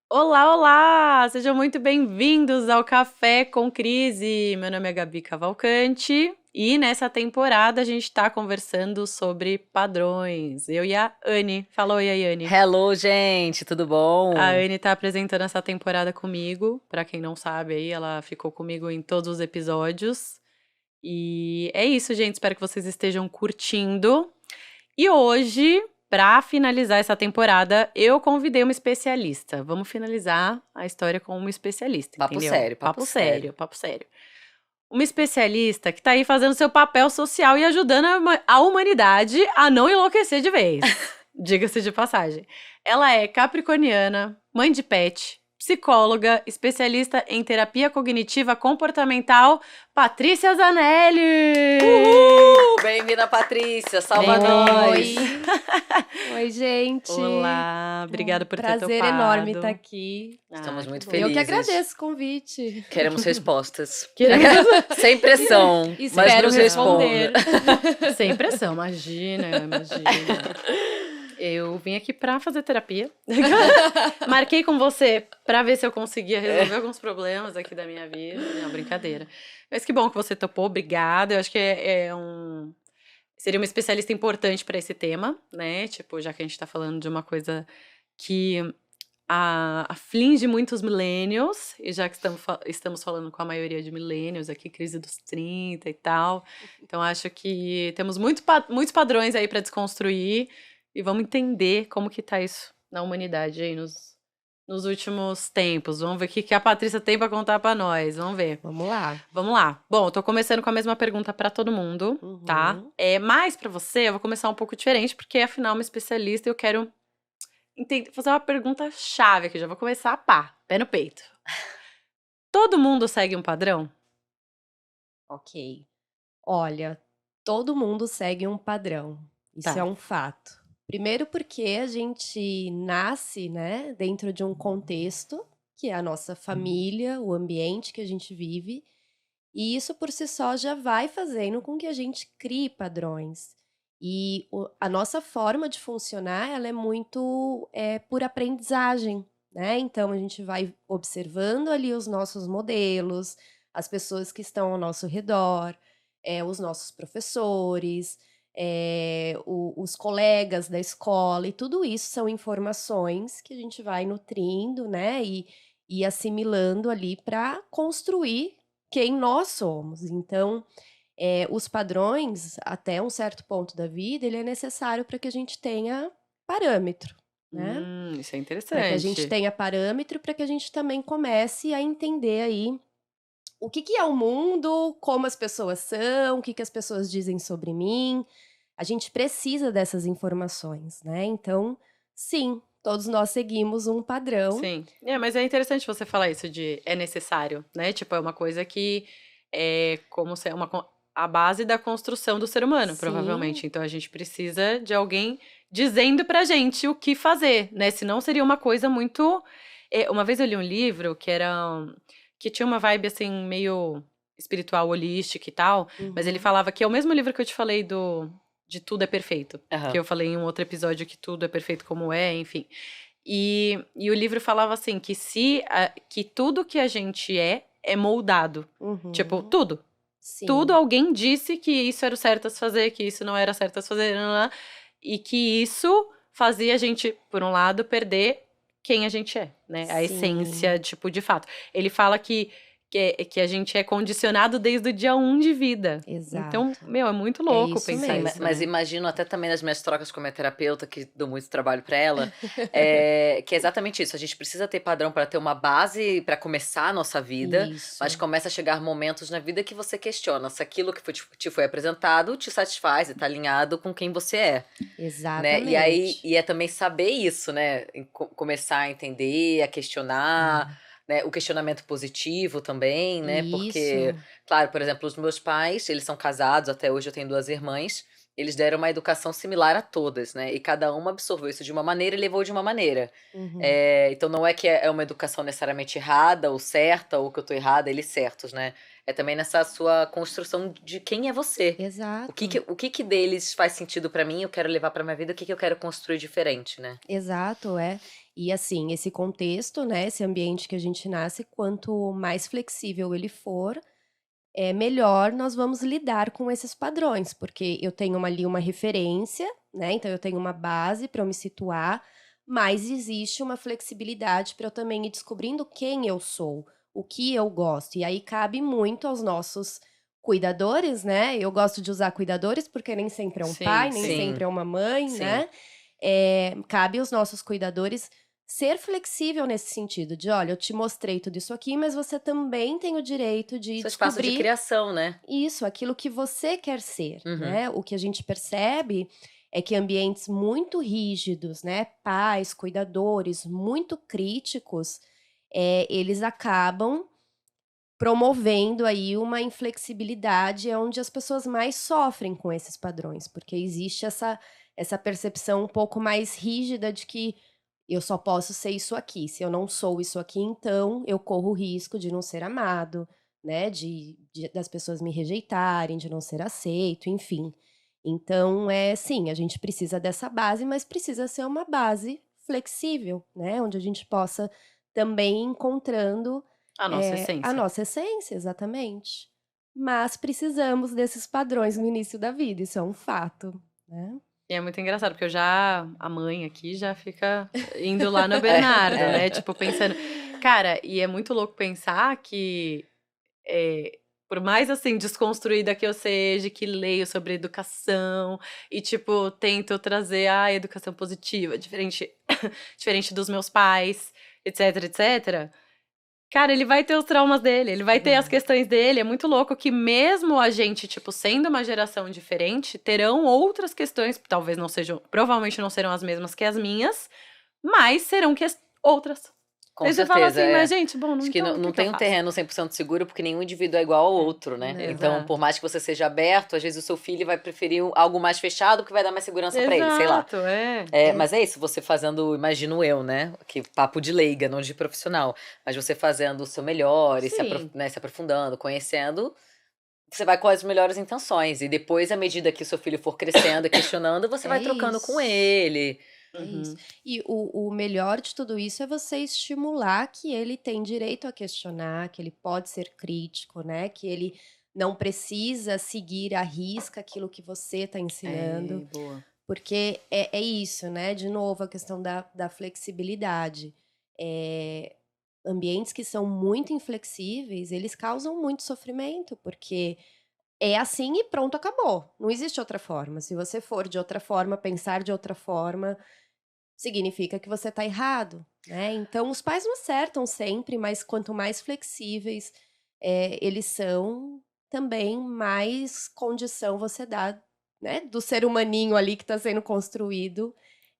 Olá, olá! Sejam muito bem-vindos ao Café com Crise. Meu nome é Gabi Cavalcante e nessa temporada a gente tá conversando sobre padrões. Eu e a Anne. Fala oi aí, Anne. Hello, gente, tudo A bom? Anne tá apresentando essa temporada comigo. Pra quem não sabe aí, ela ficou comigo em todos os episódios. E é isso, gente. Espero que vocês estejam curtindo. E hoje, para finalizar essa temporada, eu convidei uma especialista. Vamos finalizar a história com uma especialista, Papo entendeu? sério, papo Papo sério. sério, papo sério. Uma especialista que tá aí fazendo seu papel social e ajudando a humanidade a não enlouquecer de vez. Diga-se de passagem. Ela é capricorniana, mãe de pet, psicóloga, especialista em terapia cognitiva comportamental, Patrícia Zanelli! Uhul! Bem-vinda, Patrícia, salva nós! Oi! Oi, gente! Olá, É obrigada um por ter prazer enorme estar topado. aqui. Ah, Estamos que muito bom. Eu que felizes. agradeço o convite. Queremos respostas. Queremos- Sem pressão, mas Espero nos responda. responder. Sem pressão, imagina. Eu vim aqui pra fazer terapia. Marquei com você pra ver se eu conseguia resolver alguns problemas aqui da minha vida. Não, brincadeira. Mas que bom que você topou, obrigada. Eu acho que seria uma especialista importante pra esse tema, né? Tipo, já que a gente tá falando de uma coisa que aflige muitos millennials, e já que estamos falando com a maioria de millennials aqui, crise dos 30 e tal, então acho que temos muitos padrões aí para desconstruir e vamos entender como que tá isso na humanidade aí nos últimos tempos. Vamos ver o que a Patrícia tem para contar para nós, vamos ver. Vamos lá. Vamos lá. Bom, eu tô começando com a mesma pergunta para todo mundo, tá? Uhum. Mas para você, eu vou começar um pouco diferente, porque afinal, uma especialista e eu quero fazer uma pergunta chave aqui, já vou começar, pé no peito. Todo mundo segue um padrão? Ok. Olha, todo mundo segue um padrão. Isso é Tá. um fato. Primeiro porque a gente nasce, né, dentro de um contexto, que é a nossa família, o ambiente que a gente vive. E isso por si só já vai fazendo com que a gente crie padrões. E a nossa forma de funcionar, ela é muito por aprendizagem, né? Então a gente vai observando ali os nossos modelos, as pessoas que estão ao nosso redor, os nossos professores, os colegas da escola, e tudo isso são informações que a gente vai nutrindo, né? E assimilando ali para construir quem nós somos. Então, os padrões, até um certo ponto da vida, ele é necessário para que a gente tenha parâmetro, né? Isso é Para que a gente interessante. tenha parâmetro, para que a gente também comece a entender aí o que é o mundo, como as pessoas são, o que as pessoas dizem sobre mim. A gente precisa dessas informações, né? Então, sim, todos nós seguimos um padrão. Sim. Mas é interessante você falar isso de é necessário, né? Tipo, é uma coisa que é como se é a base da construção do ser humano, Sim, provavelmente. Então a gente precisa de alguém dizendo pra gente o que fazer, né? Senão seria uma coisa muito. Uma vez eu li um livro que tinha uma vibe assim, meio espiritual, holística e tal, mas ele uhum, falava que é o mesmo livro que eu te falei de Tudo é Perfeito. Que Aham. eu falei em um outro episódio que tudo é perfeito como é, enfim. E o livro falava assim, que tudo que a gente é moldado. Tipo, uhum, tudo. Tudo sim. alguém disse que isso era o certo a se fazer, que isso não era certo a se fazer, e que isso fazia a gente, por um lado, perder quem a gente é, né? A Sim, essência, tipo, de fato. Ele fala que a gente é condicionado desde o dia 1 de vida. Então, exato. meu, é muito É louco isso pensar Sim, isso, mesmo. mas né? imagino até também nas minhas trocas com a minha terapeuta, que dou muito trabalho para ela, que é exatamente isso. A gente precisa ter padrão para ter uma base para começar a nossa vida, mas Isso, começa a chegar momentos na vida que você questiona se aquilo que te foi apresentado te satisfaz e tá alinhado com quem você é, né? E aí, exatamente. e é também saber isso, né? Começar a entender, a questionar, É, né? O questionamento positivo também, né? Porque, isso. claro, por exemplo, os meus pais, eles são casados, até hoje eu tenho duas irmãs, eles deram uma educação similar a todas, né? E cada uma absorveu isso de uma maneira e levou de uma maneira. Uhum, Então não é que é uma educação necessariamente errada ou certa, ou que eu tô errada, eles certos, né? É também nessa sua construção de quem é você. exato. O que que deles faz sentido pra mim, eu quero levar pra minha vida, o que que eu quero construir diferente, né? Exato, é. E assim, esse contexto, né, esse ambiente que a gente nasce, quanto mais flexível ele for, melhor nós vamos lidar com esses padrões, porque eu tenho ali uma referência, né? Então eu tenho uma base para eu me situar, mas existe uma flexibilidade para eu também ir descobrindo quem eu sou, o que eu gosto. E aí cabe muito aos nossos cuidadores, né? Eu gosto de usar cuidadores porque nem sempre é um pai, nem sim. sempre é uma mãe, Sim. né? Cabe aos nossos cuidadores ser flexível nesse sentido, de olha, eu te mostrei tudo isso aqui, mas você também tem o direito de Seu espaço de descobrir criação, né? isso, aquilo que você quer ser, Uhum. né? O que a gente percebe é que ambientes muito rígidos, né? Pais, cuidadores, muito críticos, eles acabam promovendo aí uma inflexibilidade, é onde as pessoas mais sofrem com esses padrões, porque existe essa percepção um pouco mais rígida de que eu só posso ser isso aqui. Se eu não sou isso aqui, então eu corro o risco de não ser amado, né? Das pessoas me rejeitarem, de não ser aceito, enfim. Então, sim, a gente precisa dessa base, mas precisa ser uma base flexível, né? Onde a gente possa também ir encontrando A nossa a essência. nossa essência, exatamente. Mas precisamos desses padrões no início da vida, isso é um fato, né? E é muito engraçado, porque a mãe aqui já fica indo lá no Bernardo, né? Tipo, pensando. Cara, e é muito louco pensar que, por mais assim, desconstruída que eu seja, que leio sobre educação e, tipo, tento trazer a educação positiva, diferente dos meus pais, etc, etc. Cara, ele vai ter os traumas dele, ele vai ter as questões dele. É muito louco que mesmo a gente, tipo, sendo uma geração diferente, terão outras questões, talvez não sejam, provavelmente não serão as mesmas que as minhas, mas serão outras. Com Aí você certeza, fala assim, mas gente, bom, Acho que então, não o que eu tem um faço? terreno 100% seguro, porque nenhum indivíduo é igual ao outro, né? Não. Então, Exato. por mais que você seja aberto, às vezes o seu filho vai preferir algo mais fechado, que vai dar mais segurança pra ele, sei lá. Exato, Mas é isso, você fazendo, imagino eu, né? Que papo de leiga, não de profissional. Mas você fazendo o seu melhor e Sim. se aprofundando, conhecendo, você vai com as melhores intenções. E depois, à medida que o seu filho for crescendo e questionando, você vai trocando com isso. ele. É Uhum. isso. E o melhor de tudo isso é você estimular que ele tem direito a questionar, que ele pode ser crítico, né? Que ele não precisa seguir à risca aquilo que você está ensinando. Boa. Porque é isso, né? De novo, a questão da flexibilidade. Ambientes que são muito inflexíveis, eles causam muito sofrimento, porque é assim e pronto, acabou. Não existe outra forma. Se você for de outra forma, pensar de outra forma, significa que você está errado, né? Então, os pais não acertam sempre, mas quanto mais flexíveis eles são, também mais condição você dá, né, do ser humaninho ali que está sendo construído,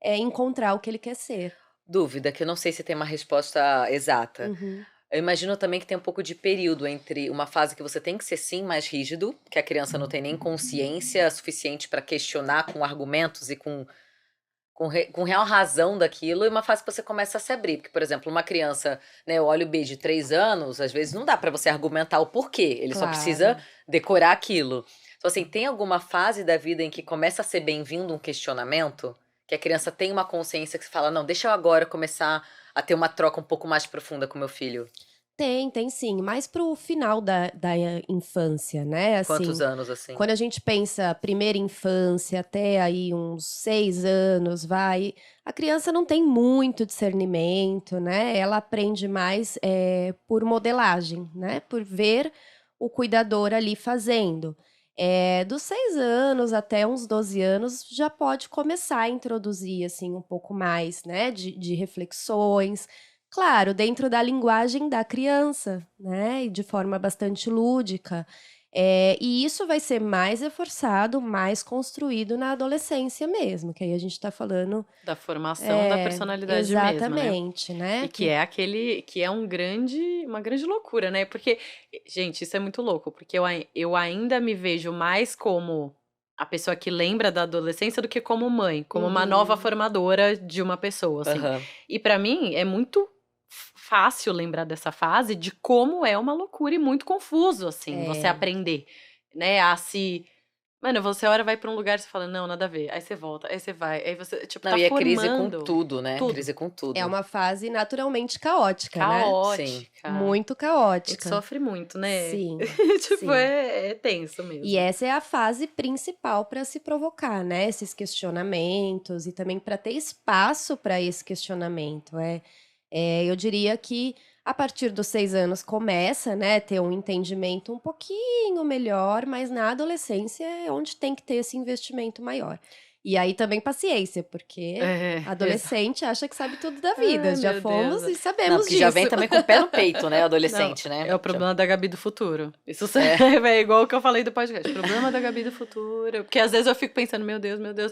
encontrar o que ele quer ser. Dúvida, que eu não sei se tem uma resposta exata. Uhum. Eu imagino também que tem um pouco de período entre uma fase que você tem que ser sim mais rígido, que a criança não tem nem consciência suficiente para questionar com argumentos e com real razão daquilo, e uma fase que você começa a se abrir. Porque, por exemplo, uma criança, né, o olho B de 3 anos, às vezes não dá para você argumentar o porquê, ele só Claro. precisa decorar aquilo. Então, assim, tem alguma fase da vida em que começa a ser bem-vindo um questionamento? Que a criança tem uma consciência que você fala, não, deixa eu agora começar a ter uma troca um pouco mais profunda com meu filho. Tem sim, mais pro final da infância, né? Assim, Quantos anos, assim? quando a gente pensa primeira infância, até aí uns 6 anos, a criança não tem muito discernimento, né? Ela aprende mais por modelagem, né? Por ver o cuidador ali fazendo. Dos 6 anos até uns 12 anos, já pode começar a introduzir, assim, um pouco mais, né? De reflexões. Claro, dentro da linguagem da criança, né? E de forma bastante lúdica. E isso vai ser mais reforçado, mais construído na adolescência mesmo, que aí a gente está falando. Da formação da personalidade mesmo, né? Exatamente, né? E que é uma grande loucura, né? Porque, gente, isso é muito louco, porque eu ainda me vejo mais como a pessoa que lembra da adolescência do que como mãe, como uma nova formadora de uma pessoa, assim. Aham. E pra mim é muito fácil lembrar dessa fase de como é uma loucura e muito confuso, assim, você aprender, né, a se Mano, você a hora vai pra um lugar e você fala, não, nada a ver. Aí você volta, aí você vai. Aí você, tipo, Não, tá e é crise com formando. tudo, né? tudo. Crise com tudo. É uma fase naturalmente caótica, né? Caótica. Muito A gente caótica. sofre muito, né? Sim, Tipo, sim. é tenso mesmo. E essa é a fase principal para se provocar, né? Esses questionamentos e também para ter espaço para esse questionamento. Eu diria que a partir dos 6 anos começa, né, ter um entendimento um pouquinho melhor, mas na adolescência é onde tem que ter esse investimento maior. E aí também paciência, porque adolescente acha que sabe tudo da vida. Ai, Já meu fomos Deus. e sabemos Não, porque disso. já vem também com o pé no peito, né? Adolescente, Não, né? é o problema da Gabi do futuro. Isso é igual o que eu falei do podcast. Problema da Gabi do futuro. Porque às vezes eu fico pensando, meu Deus, meu Deus.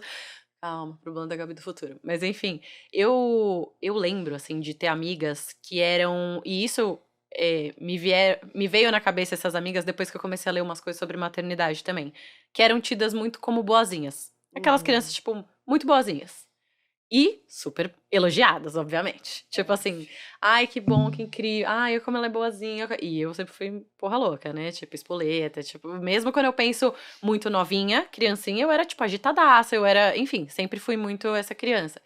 Calma, problema da Gabi do futuro. Mas enfim, eu lembro, assim, de ter amigas que eram. E isso me veio na cabeça essas amigas depois que eu comecei a ler umas coisas sobre maternidade também. Que eram tidas muito como boazinhas. Aquelas crianças, tipo, muito boazinhas. E super elogiadas, obviamente. Tipo assim, ai, que bom, que incrível. Ai, como ela é boazinha. E eu sempre fui porra louca, né? Tipo, espoleta. Tipo, mesmo quando eu penso muito novinha, criancinha, eu era, tipo, agitadaça. Eu era, enfim, sempre fui muito essa criança.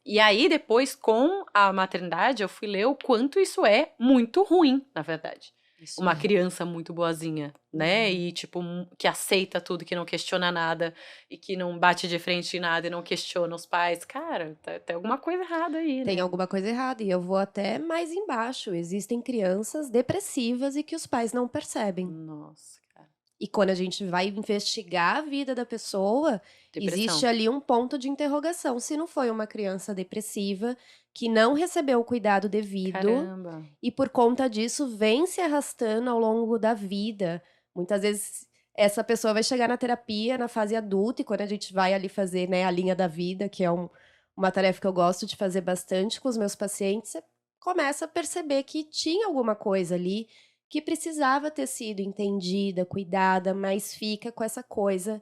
E aí, depois, com a maternidade, eu fui ler o quanto isso é muito ruim, na verdade. Isso Uma é. criança muito boazinha, né? Uhum. E, tipo, que aceita tudo, que não questiona nada, e que não bate de frente em nada e não questiona os pais. Cara, tem alguma coisa errada aí, Tem né? alguma coisa errada. E eu vou até mais embaixo. Existem crianças depressivas e que os pais não percebem. Nossa, cara. E quando a gente vai investigar a vida da pessoa, Depressão. existe ali um ponto de interrogação. Se não foi uma criança depressiva que não recebeu o cuidado devido Caramba. e por conta disso vem se arrastando ao longo da vida. Muitas vezes essa pessoa vai chegar na terapia na fase adulta e quando a gente vai ali fazer, né, a linha da vida, que é uma tarefa que eu gosto de fazer bastante com os meus pacientes, você começa a perceber que tinha alguma coisa ali que precisava ter sido entendida, cuidada, mas fica com essa coisa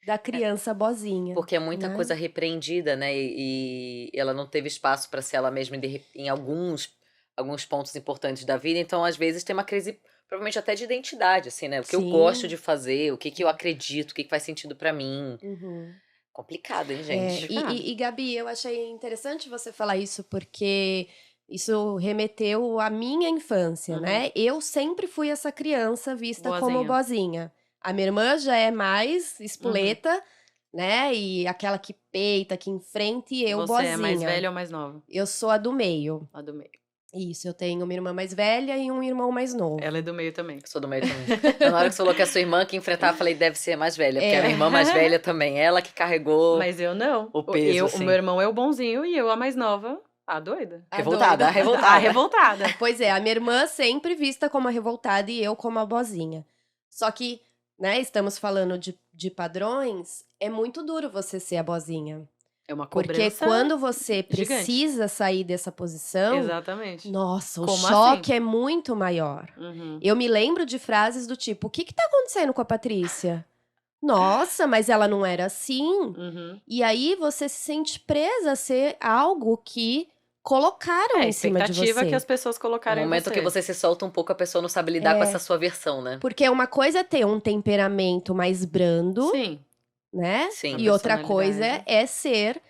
da criança boazinha. Porque é muita né? coisa repreendida, né? E ela não teve espaço para ser ela mesma em alguns pontos importantes da vida. Então, às vezes, tem uma crise, provavelmente até de identidade, assim, né? O que eu Sim. gosto de fazer, o que eu acredito, o que faz sentido para mim. Uhum. Complicado, hein, É, gente? e Gabi, eu achei interessante você falar isso, porque isso remeteu à minha infância, Uhum. né? Eu sempre fui essa criança vista como Boazinha. boazinha. A minha irmã já é mais espoleta, né? E aquela que peita, que enfrenta, e eu Você boazinha. é mais velha ou mais nova? Eu sou a do meio. A do meio. Isso, eu tenho uma irmã mais velha e um irmão mais novo. Ela é do meio também. Eu sou do meio também. Então, na hora que você falou que a sua irmã que enfrentava, eu falei, deve ser a mais velha. Porque a minha irmã mais velha também, ela que carregou Mas eu não. o peso, O assim. meu irmão é o bonzinho e eu a mais nova, a doida. A Revoltada, doida. a revoltada. A revoltada. Pois é, a minha irmã sempre vista como a revoltada e eu como a boazinha. Só que, né, estamos falando de padrões, é muito duro você ser a boazinha. É uma Porque cobrança. quando você gigante. precisa sair dessa posição, Exatamente. nossa, o Como choque assim? é muito maior. Uhum. Eu me lembro de frases do tipo, o que tá acontecendo com a Patrícia? Nossa, mas ela não era assim. Uhum. E aí você se sente presa a ser algo que colocaram É a em cima de expectativa você. que as pessoas No colocaram em momento você. que você se solta um pouco, a pessoa não sabe lidar com essa sua versão, né? Porque uma coisa é ter um temperamento mais brando, Sim, né? Sim. E outra coisa personalidade. é ser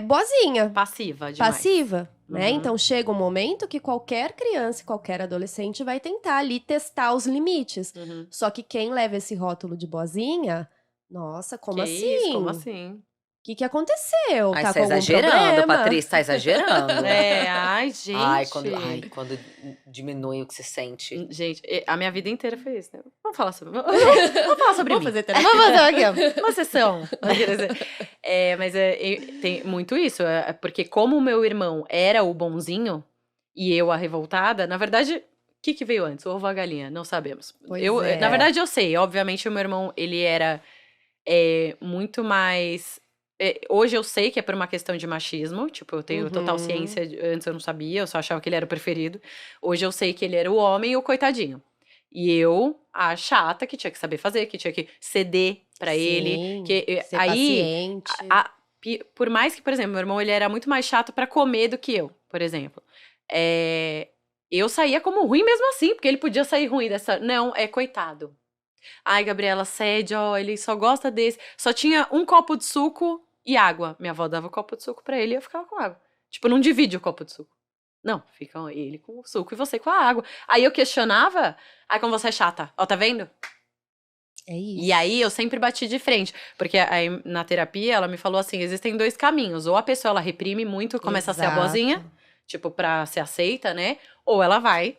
boazinha, passiva demais. passiva, né? Uhum. Então chega um momento que qualquer criança e qualquer adolescente vai tentar ali testar os limites. Uhum. Só que quem leva esse rótulo de boazinha, nossa, como Que assim? isso? Como assim? O que aconteceu? Ai, Tá você com tá algum exagerando, problema? Patrícia, tá exagerando. Ai, gente. Ai, quando diminui o que se sente. Gente, a minha vida inteira foi isso, né? Vamos falar sobre Vamos mim. fazer terapia. Vamos fazer aqui, uma sessão. Mas tem muito isso. Porque como o meu irmão era o bonzinho e eu a revoltada, na verdade, o que veio antes? O ovo ou a galinha? Não sabemos. Pois Na verdade, eu sei. Obviamente, o meu irmão, ele era muito mais... hoje eu sei que é por uma questão de machismo. Tipo, eu tenho total ciência. Antes eu não sabia, eu só achava que ele era o preferido. Hoje eu sei que ele era o homem e o coitadinho. E eu, a chata, que tinha que saber fazer, que tinha que ceder pra ele. Ser paciente. Por mais que, por exemplo, meu irmão, ele era muito mais chato pra comer do que eu, por exemplo. Eu saía como ruim mesmo assim, porque ele podia sair ruim dessa... Não, coitado. Ai, Gabriela, cede, ó, ele só gosta desse. Só tinha um copo de suco e água. Minha avó dava o copo de suco pra ele e eu ficava com água. Tipo, não divide o copo de suco. Não, fica ele com o suco e você com a água. Aí eu questionava, ai, como você é chata. Ó, tá vendo? É isso. E aí eu sempre bati de frente, porque aí na terapia ela me falou assim, existem dois caminhos, ou a pessoa ela reprime muito e começa a ser a Exato. boazinha, tipo, pra ser aceita, né? Ou ela vai,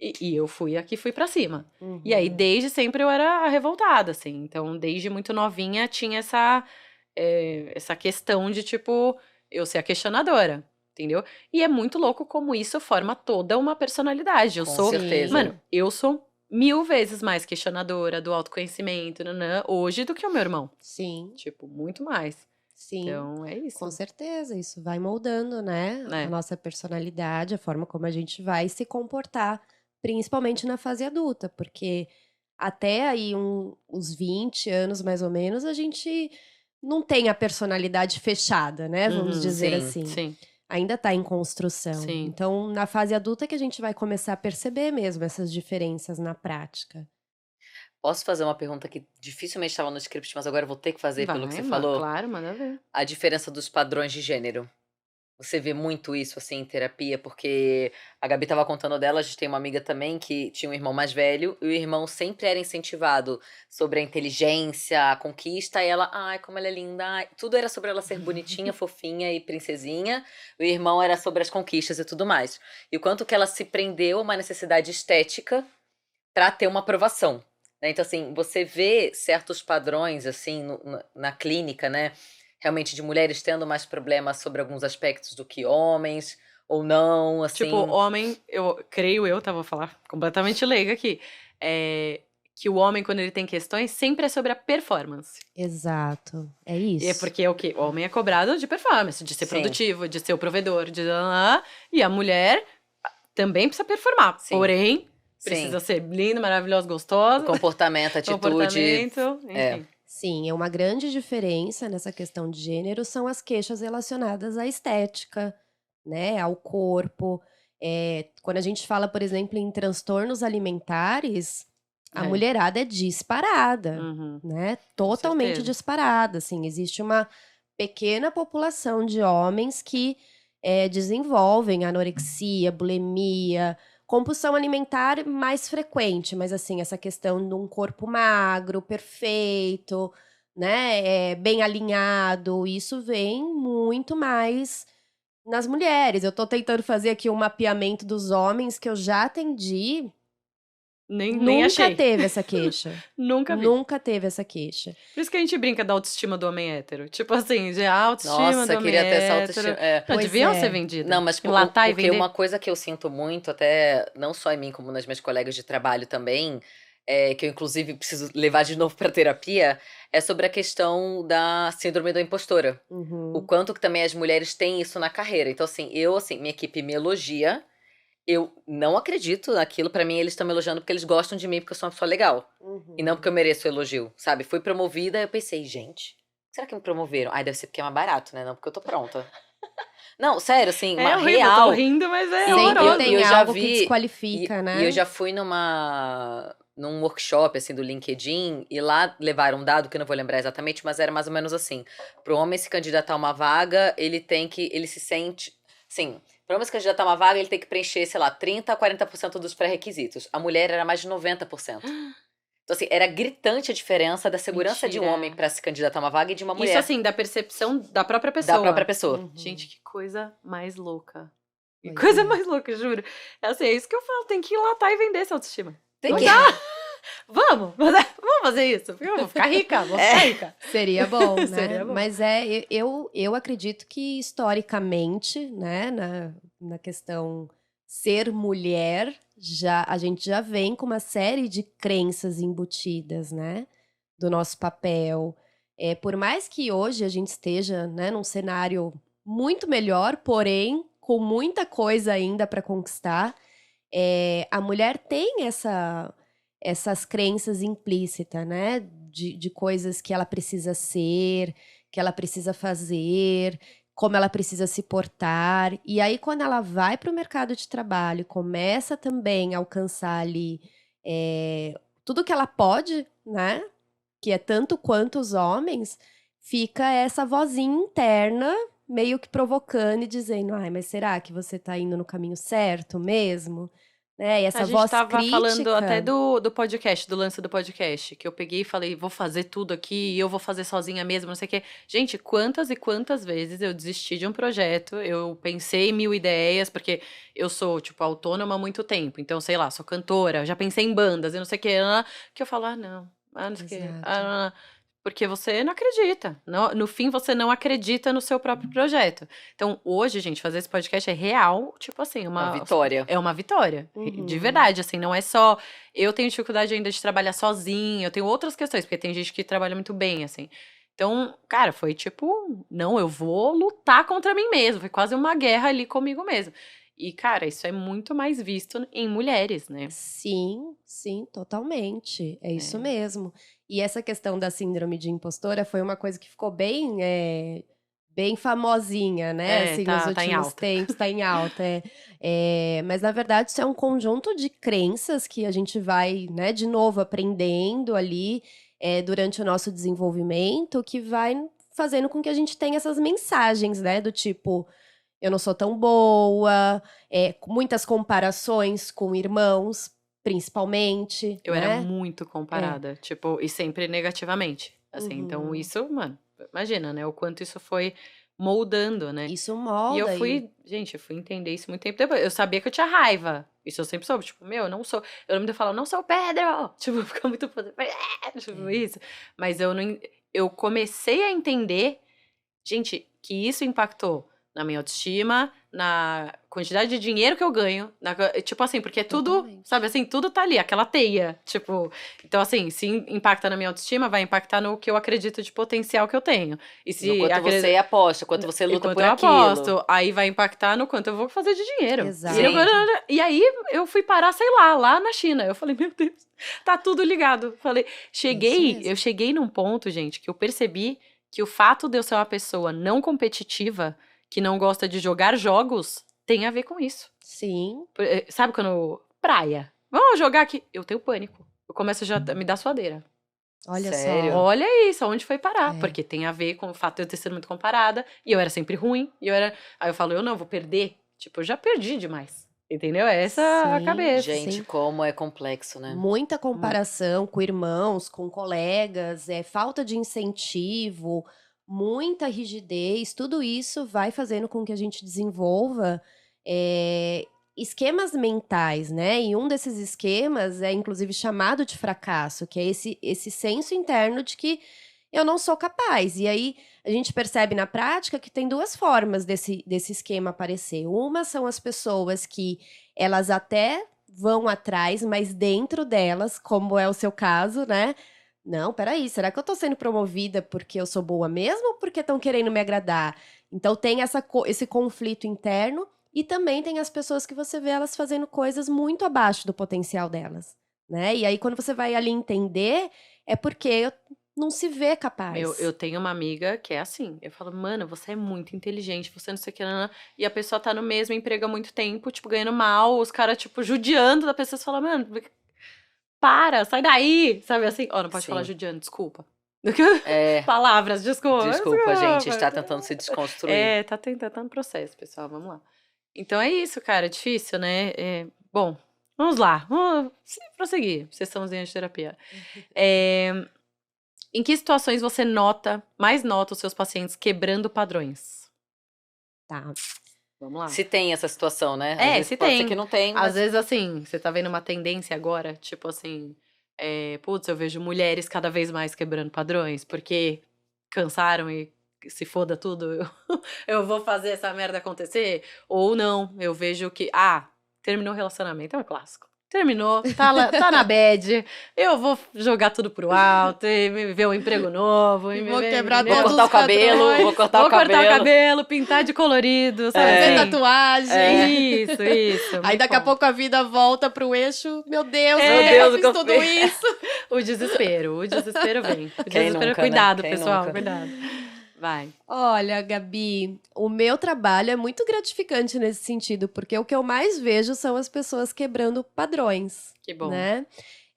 e eu fui pra cima. E aí, Uhum. desde sempre eu era a revoltada, assim, então desde muito novinha tinha essa questão de, tipo, eu ser a questionadora, entendeu? E é muito louco como isso forma toda uma personalidade, eu Com sou, certeza. mano, eu sou 1000 vezes mais questionadora do autoconhecimento, nanã, hoje do que o meu irmão. Sim, Tipo, muito mais. sim. Então, é isso. Com certeza, isso vai moldando, né, É. a nossa personalidade, a forma como a gente vai se comportar, principalmente na fase adulta, porque até aí uns 20 anos mais ou menos, a gente não tem a personalidade fechada, né, vamos Uhum, dizer sim, assim. Sim, Ainda tá em construção. sim. Então, na fase adulta que a gente vai começar a perceber mesmo essas diferenças na prática. Posso fazer uma pergunta que dificilmente estava no script, mas agora eu vou ter que fazer pelo que você falou? Claro, manda ver. A diferença dos padrões de gênero. Você vê muito isso, assim, em terapia? Porque a Gabi estava contando dela, a gente tem uma amiga também que tinha um irmão mais velho, e o irmão sempre era incentivado sobre a inteligência, a conquista, e ela, ai, como ela é linda, ai. Tudo era sobre ela ser bonitinha, fofinha e princesinha, o irmão era sobre as conquistas e tudo mais. E o quanto que ela se prendeu a uma necessidade estética para ter uma aprovação, né? Então, assim, você vê certos padrões, assim, na clínica, né? Realmente de mulheres tendo mais problemas sobre alguns aspectos do que homens, ou não, assim. Tipo, homem, eu vou falar completamente leiga aqui, que o homem, quando ele tem questões, sempre é sobre a performance. Exato. É isso. E é porque é o quê? O homem é cobrado de performance, de ser Sim. produtivo, de ser o provedor, e a mulher também precisa performar. Sim. Porém, Sim. precisa ser linda, maravilhosa, gostosa. Comportamento, atitude. Comportamento, enfim. É. Sim, é uma grande diferença nessa questão de gênero são as queixas relacionadas à estética, né, ao corpo. Quando a gente fala, por exemplo, em transtornos alimentares, a É. mulherada é disparada, Uhum. né? Totalmente certeza. disparada, assim. Existe uma pequena população de homens que desenvolvem anorexia, bulimia, compulsão alimentar mais frequente, mas assim, essa questão de um corpo magro, perfeito, né, bem alinhado, isso vem muito mais nas mulheres. Eu tô tentando fazer aqui um mapeamento dos homens que eu já atendi, Nem nunca achei. teve essa queixa. Nunca vi. Nunca teve essa queixa. Por isso que a gente brinca da autoestima do homem hétero. Tipo assim, de autoestima Nossa, do homem queria ter essa hétero. autoestima. É. Não, Pois deviam é. ser vendidas. Não, mas Enlatar e porque vender. uma coisa que eu sinto muito, até não só em mim, como nas minhas colegas de trabalho também, que eu inclusive preciso levar de novo para terapia, é sobre a questão da síndrome da impostora. Uhum. O quanto que também as mulheres têm isso na carreira. Então, assim, minha equipe me elogia, eu não acredito naquilo, pra mim eles estão me elogiando porque eles gostam de mim, porque eu sou uma pessoa legal. Uhum. E não porque eu mereço o elogio, sabe? Fui promovida, eu pensei, gente, será que me promoveram? Ai, deve ser porque é mais barato, né? Não porque eu tô pronta. Não, sério, assim, É uma horrível, eu real. tô rindo, mas é Sempre horroroso. tem eu já algo que vi- desqualifica, né? E eu já fui num workshop, assim, do LinkedIn, e lá levaram um dado, que eu não vou lembrar exatamente, mas era mais ou menos assim. Pro homem se candidatar a uma vaga, ele se sente, sim, pro homem se candidatar a uma vaga, ele tem que preencher, sei lá, 30 a 40% dos pré-requisitos. A mulher era mais de 90%. Então, assim, era gritante a diferença da segurança de um Mentira. homem pra se candidatar a uma vaga e de uma mulher. Isso assim, da percepção da própria pessoa. Da própria pessoa. Uhum. Gente, que coisa mais louca. Que Pois coisa é. mais louca, juro. É assim, é isso que eu falo, tem que enlatar e vender essa autoestima. Tem Não que... dá. Vamos fazer isso. Eu vou ficar rica, vou ficar rica. Seria bom, né? Seria bom. Mas eu acredito que historicamente, né, na questão ser mulher, a gente já vem com uma série de crenças embutidas, né, do nosso papel. Por mais que hoje a gente esteja, né, num cenário muito melhor, porém com muita coisa ainda para conquistar, a mulher tem essas crenças implícitas, né? De coisas que ela precisa ser, que ela precisa fazer, como ela precisa se portar. E aí, quando ela vai para o mercado de trabalho, começa também a alcançar ali tudo que ela pode, né? Que é tanto quanto os homens, fica essa vozinha interna meio que provocando e dizendo, ai, mas será que você tá indo no caminho certo mesmo? Né? E A essa gente voz tava falando até crítica. do podcast, do lance do podcast, que eu peguei e falei, vou fazer tudo aqui, e eu vou fazer sozinha mesmo, não sei o quê. Gente, quantas e quantas vezes eu desisti de um projeto, eu pensei em 1000 ideias, porque eu sou, tipo, autônoma há muito tempo, então, sei lá, sou cantora, já pensei em bandas e não sei o quê, que eu falo, não, não sei o quê, Exato. não. Porque você não acredita. No fim, você não acredita no seu próprio projeto. Então, hoje, gente, fazer esse podcast é real, tipo assim, Uma vitória. é uma vitória. De verdade, assim, não é só. Eu tenho dificuldade ainda de trabalhar sozinha, eu tenho outras questões, porque tem gente que trabalha muito bem, assim. Então, cara, foi tipo, não, eu vou lutar contra mim mesmo. Foi quase uma guerra ali comigo mesmo. E, cara, isso é muito mais visto em mulheres, né? Sim, sim, totalmente. É isso É. mesmo. E essa questão da síndrome de impostora foi uma coisa que ficou bem, bem famosinha, né? É, Assim, nos tá em últimos alta. tempos, tá em alta. Mas, na verdade, isso é um conjunto de crenças que a gente vai, né, de novo, aprendendo ali durante o nosso desenvolvimento, que vai fazendo com que a gente tenha essas mensagens, né? Do tipo, eu não sou tão boa, com muitas comparações com irmãos, principalmente, Eu era né? muito comparada, tipo, e sempre negativamente. Assim, então Uhum. isso, mano, imagina, né? O quanto isso foi moldando, né? Isso E eu molda aí. fui, gente, eu fui entender isso muito tempo depois. Eu sabia que eu tinha raiva. Isso eu sempre soube, tipo, meu, eu não sou. Eu lembro de eu falar, não sou o Pedro! Tipo, fica muito. Tipo, isso. Mas eu não. Eu comecei a entender, gente, que isso impactou na minha autoestima, na quantidade de dinheiro que eu ganho, tipo assim, porque tudo, Totalmente. sabe assim, tudo tá ali, aquela teia, tipo, então assim, se impacta na minha autoestima, vai impactar no que eu acredito de potencial que eu tenho. E No se quanto você aposta, quanto você luta quanto por eu aquilo. aposto, aí vai impactar no quanto eu vou fazer de dinheiro. Exato. E aí eu fui parar, sei lá na China. Eu falei, meu Deus, tá tudo ligado. Falei, eu cheguei num ponto, gente, que eu percebi que o fato de eu ser uma pessoa não competitiva, que não gosta de jogar jogos, tem a ver com isso. Sim. Sabe quando. Praia. Vamos jogar aqui. Eu tenho pânico. Eu começo já a me dar suadeira. Olha Sério? só. Olha isso, aonde foi parar. É. Porque tem a ver com o fato de eu ter sido muito comparada. E eu era sempre ruim. Aí eu falo, eu não, vou perder. Tipo, eu já perdi demais. Entendeu? É essa a Sim, cabeça. Gente, sim. como é complexo, né? Muita comparação com irmãos, com colegas, falta de incentivo, muita rigidez, tudo isso vai fazendo com que a gente desenvolva esquemas mentais, né? E um desses esquemas é, inclusive, chamado de fracasso, que é esse senso interno de que eu não sou capaz. E aí a gente percebe na prática que tem duas formas desse esquema aparecer. Uma são as pessoas que elas até vão atrás, mas dentro delas, como é o seu caso, né? Não, peraí, será que eu tô sendo promovida porque eu sou boa mesmo ou porque estão querendo me agradar? Então tem esse conflito interno e também tem as pessoas que você vê elas fazendo coisas muito abaixo do potencial delas, né? E aí quando você vai ali entender, é porque não se vê capaz. Eu tenho uma amiga que é assim. Eu falo, mano, você é muito inteligente, você não sei o que. Nanana. E a pessoa tá no mesmo emprego há muito tempo, tipo, ganhando mal, os caras, tipo, judiando da pessoa. Você fala, mano, para, sai daí. Sabe assim? Ó, não pode falar Sim. judiando, desculpa. É. Palavras, desculpa. Desculpa, gente, está tentando se desconstruir. Tá no processo, pessoal, vamos lá. Então é isso, cara, é difícil, né? Bom, vamos lá, vamos prosseguir, sessãozinha de terapia. Em que situações você mais nota os seus pacientes quebrando padrões? Tá. Vamos lá. Se tem essa situação, né? Às É, vezes se pode tem. ser que não tem, Às mas vezes, assim, você tá vendo uma tendência agora, tipo assim, putz, eu vejo mulheres cada vez mais quebrando padrões, porque cansaram e se foda tudo, eu vou fazer essa merda acontecer. Ou não, eu vejo que, terminou o relacionamento, é um clássico. Terminou, tá na bad, eu vou jogar tudo pro alto, e me ver um emprego novo. E me vou ver, quebrar entendeu? vou todos cortar o os cabelo, padrões, vou cortar o Vou cortar o cabelo. cabelo, pintar de colorido, sabe? fazer assim? tatuagem. Isso. Aí muito daqui a bom. pouco a vida volta pro eixo. Meu Deus, Meu eu Deus, o fiz que eu tudo fiz. isso. O desespero vem. O Quem desespero, nunca, cuidado, né? Quem pessoal, nunca? cuidado. Vai. Olha, Gabi, o meu trabalho é muito gratificante nesse sentido, porque o que eu mais vejo são as pessoas quebrando padrões, Que bom. né?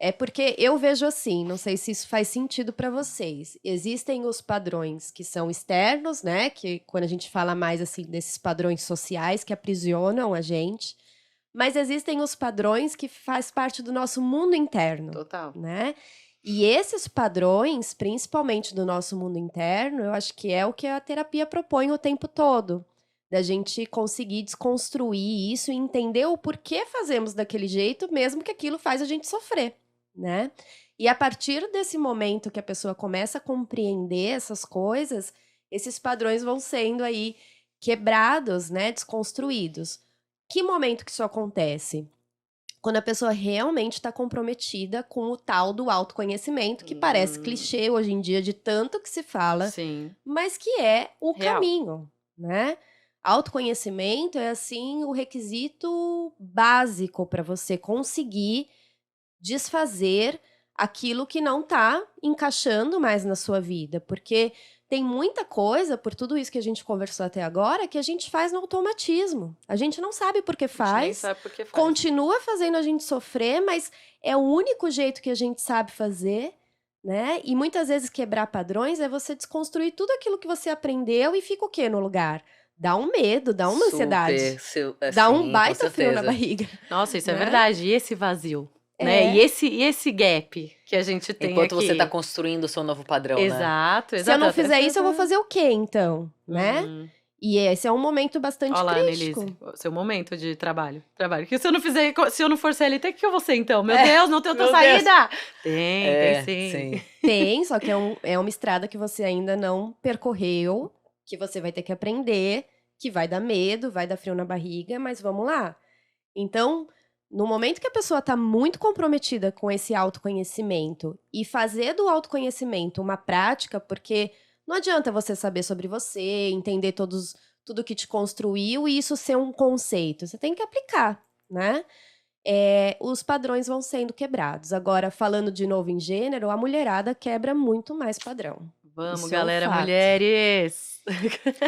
É porque eu vejo assim, não sei se isso faz sentido para vocês. Existem os padrões que são externos, né? Que quando a gente fala mais assim desses padrões sociais que aprisionam a gente, mas existem os padrões que faz parte do nosso mundo interno, Total. né? E esses padrões, principalmente do nosso mundo interno, eu acho que é o que a terapia propõe o tempo todo. Da gente conseguir desconstruir isso e entender o porquê fazemos daquele jeito, mesmo que aquilo faz a gente sofrer, né? E a partir desse momento que a pessoa começa a compreender essas coisas, esses padrões vão sendo aí quebrados, né? Desconstruídos. Que momento que isso acontece? Quando a pessoa realmente está comprometida com o tal do autoconhecimento, que parece clichê hoje em dia de tanto que se fala, Sim. mas que é o Real. caminho, né? Autoconhecimento é assim o requisito básico para você conseguir desfazer aquilo que não tá encaixando mais na sua vida, porque tem muita coisa, por tudo isso que a gente conversou até agora, que a gente faz no automatismo. A gente não sabe por que A gente nem faz, sabe por que faz. continua fazendo a gente sofrer, mas é o único jeito que a gente sabe fazer, né? E muitas vezes quebrar padrões é você desconstruir tudo aquilo que você aprendeu e fica o quê no lugar? Dá um medo, dá uma ansiedade, dá um sim, com baita frio na certeza. barriga. Nossa, isso é né? verdade. E esse vazio, É. né? E esse gap que a gente tem Enquanto aqui. você tá construindo o seu novo padrão, né? Exato, Se eu não até fizer você isso, eu vou fazer o quê, então? Né? Uhum. E esse é um momento bastante Olha lá, crítico. Annelise, seu momento de trabalho. Que se eu não fizer, se eu não for CLT, o que eu vou ser então? Meu É, Deus, não tem outra meu Deus. saída! Tem sim. Tem, só que é uma estrada que você ainda não percorreu, que você vai ter que aprender, que vai dar medo, vai dar frio na barriga, mas vamos lá. Então, no momento que a pessoa está muito comprometida com esse autoconhecimento e fazer do autoconhecimento uma prática, porque não adianta você saber sobre você, entender tudo que te construiu e isso ser um conceito. Você tem que aplicar, né? Os padrões vão sendo quebrados. Agora, falando de novo em gênero, a mulherada quebra muito mais padrão. Vamos, Isso é um galera, fato. mulheres!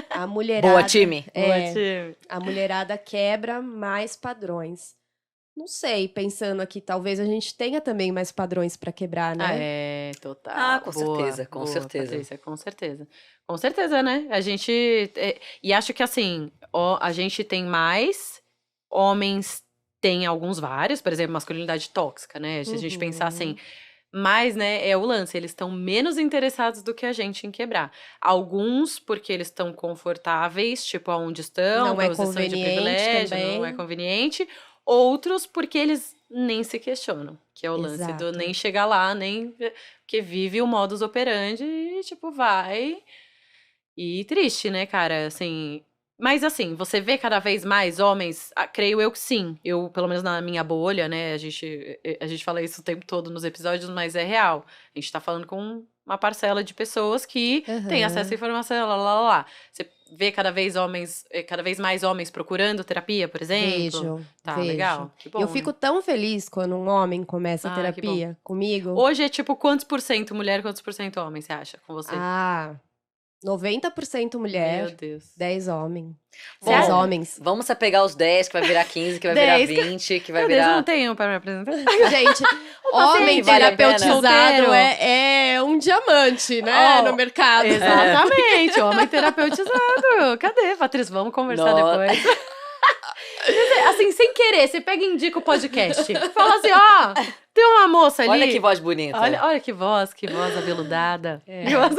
A mulherada, Boa, time! Boa, time. a mulherada quebra mais padrões. Não sei, pensando aqui, talvez a gente tenha também mais padrões para quebrar, né? Ah, é, total. Ah, com Boa, certeza, com boa, certeza. Patrícia, com certeza. Com certeza, né? A gente. E acho que assim, a gente tem mais, homens têm alguns vários, por exemplo, masculinidade tóxica, né? Se a gente pensar assim. Mas, né, é o lance, eles estão menos interessados do que a gente em quebrar. Alguns, porque eles estão confortáveis, tipo, aonde estão, Não é posição de conveniente privilégio, não também. é conveniente. Outros, porque eles nem se questionam, que é o lance do Exato. nem chegar lá, nem. Porque vive o modus operandi e, tipo, vai. E triste, né, cara? Assim. Mas assim, você vê cada vez mais homens, creio eu que sim. Eu, pelo menos na minha bolha, né? A gente fala isso o tempo todo nos episódios, mas é real. A gente tá falando com uma parcela de pessoas que tem acesso à informação, lá. Você vê cada vez mais homens procurando terapia, por exemplo? Vejo, Tá, vejo. legal. Que bom, Eu fico né? tão feliz quando um homem começa a Ah, que bom. terapia comigo. Hoje é tipo quantos por cento mulher, quantos por cento homem, você acha, com você? 90% Meu mulher, Deus. 10 homens. Bom, 10 homens. Vamos se apegar aos 10, que vai virar 15, que vai 10, virar 20, que vai Meu Deus, eu virar... não tenho para me apresentar. Gente, homem vale a pena. terapeutizado Solteiro. é um diamante, né? Oh, no mercado. Exatamente, homem terapeutizado. Cadê, Patrícia? Vamos conversar depois. Assim, sem querer, você pega e indica o podcast. Fala assim, ó, tem uma moça ali. Olha que voz bonita. Olha que voz aveludada. É. Que voz...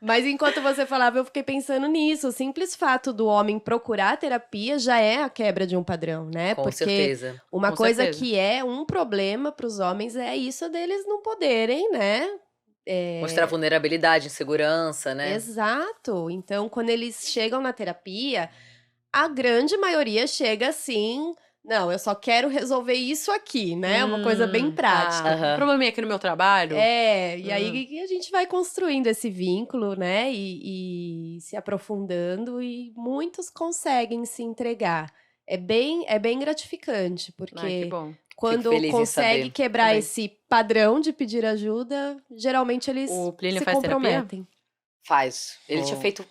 Mas enquanto você falava, eu fiquei pensando nisso. O simples fato do homem procurar terapia já é a quebra de um padrão, né? Com Porque certeza. uma Com coisa certeza. que é um problema para os homens é isso deles não poderem, né? Mostrar vulnerabilidade, insegurança, né? Exato. Então, quando eles chegam na terapia, a grande maioria chega assim... Não, eu só quero resolver isso aqui, né? Uma coisa bem prática. Aham. Um probleminha aqui no meu trabalho. E aí a gente vai construindo esse vínculo, né? E se aprofundando, e muitos conseguem se entregar. É bem gratificante, Ai, que porque bom. quando feliz em consegue saber quebrar também. esse padrão de pedir ajuda, geralmente eles O Plínio se faz terapia? comprometem. Faz. Ele tinha feito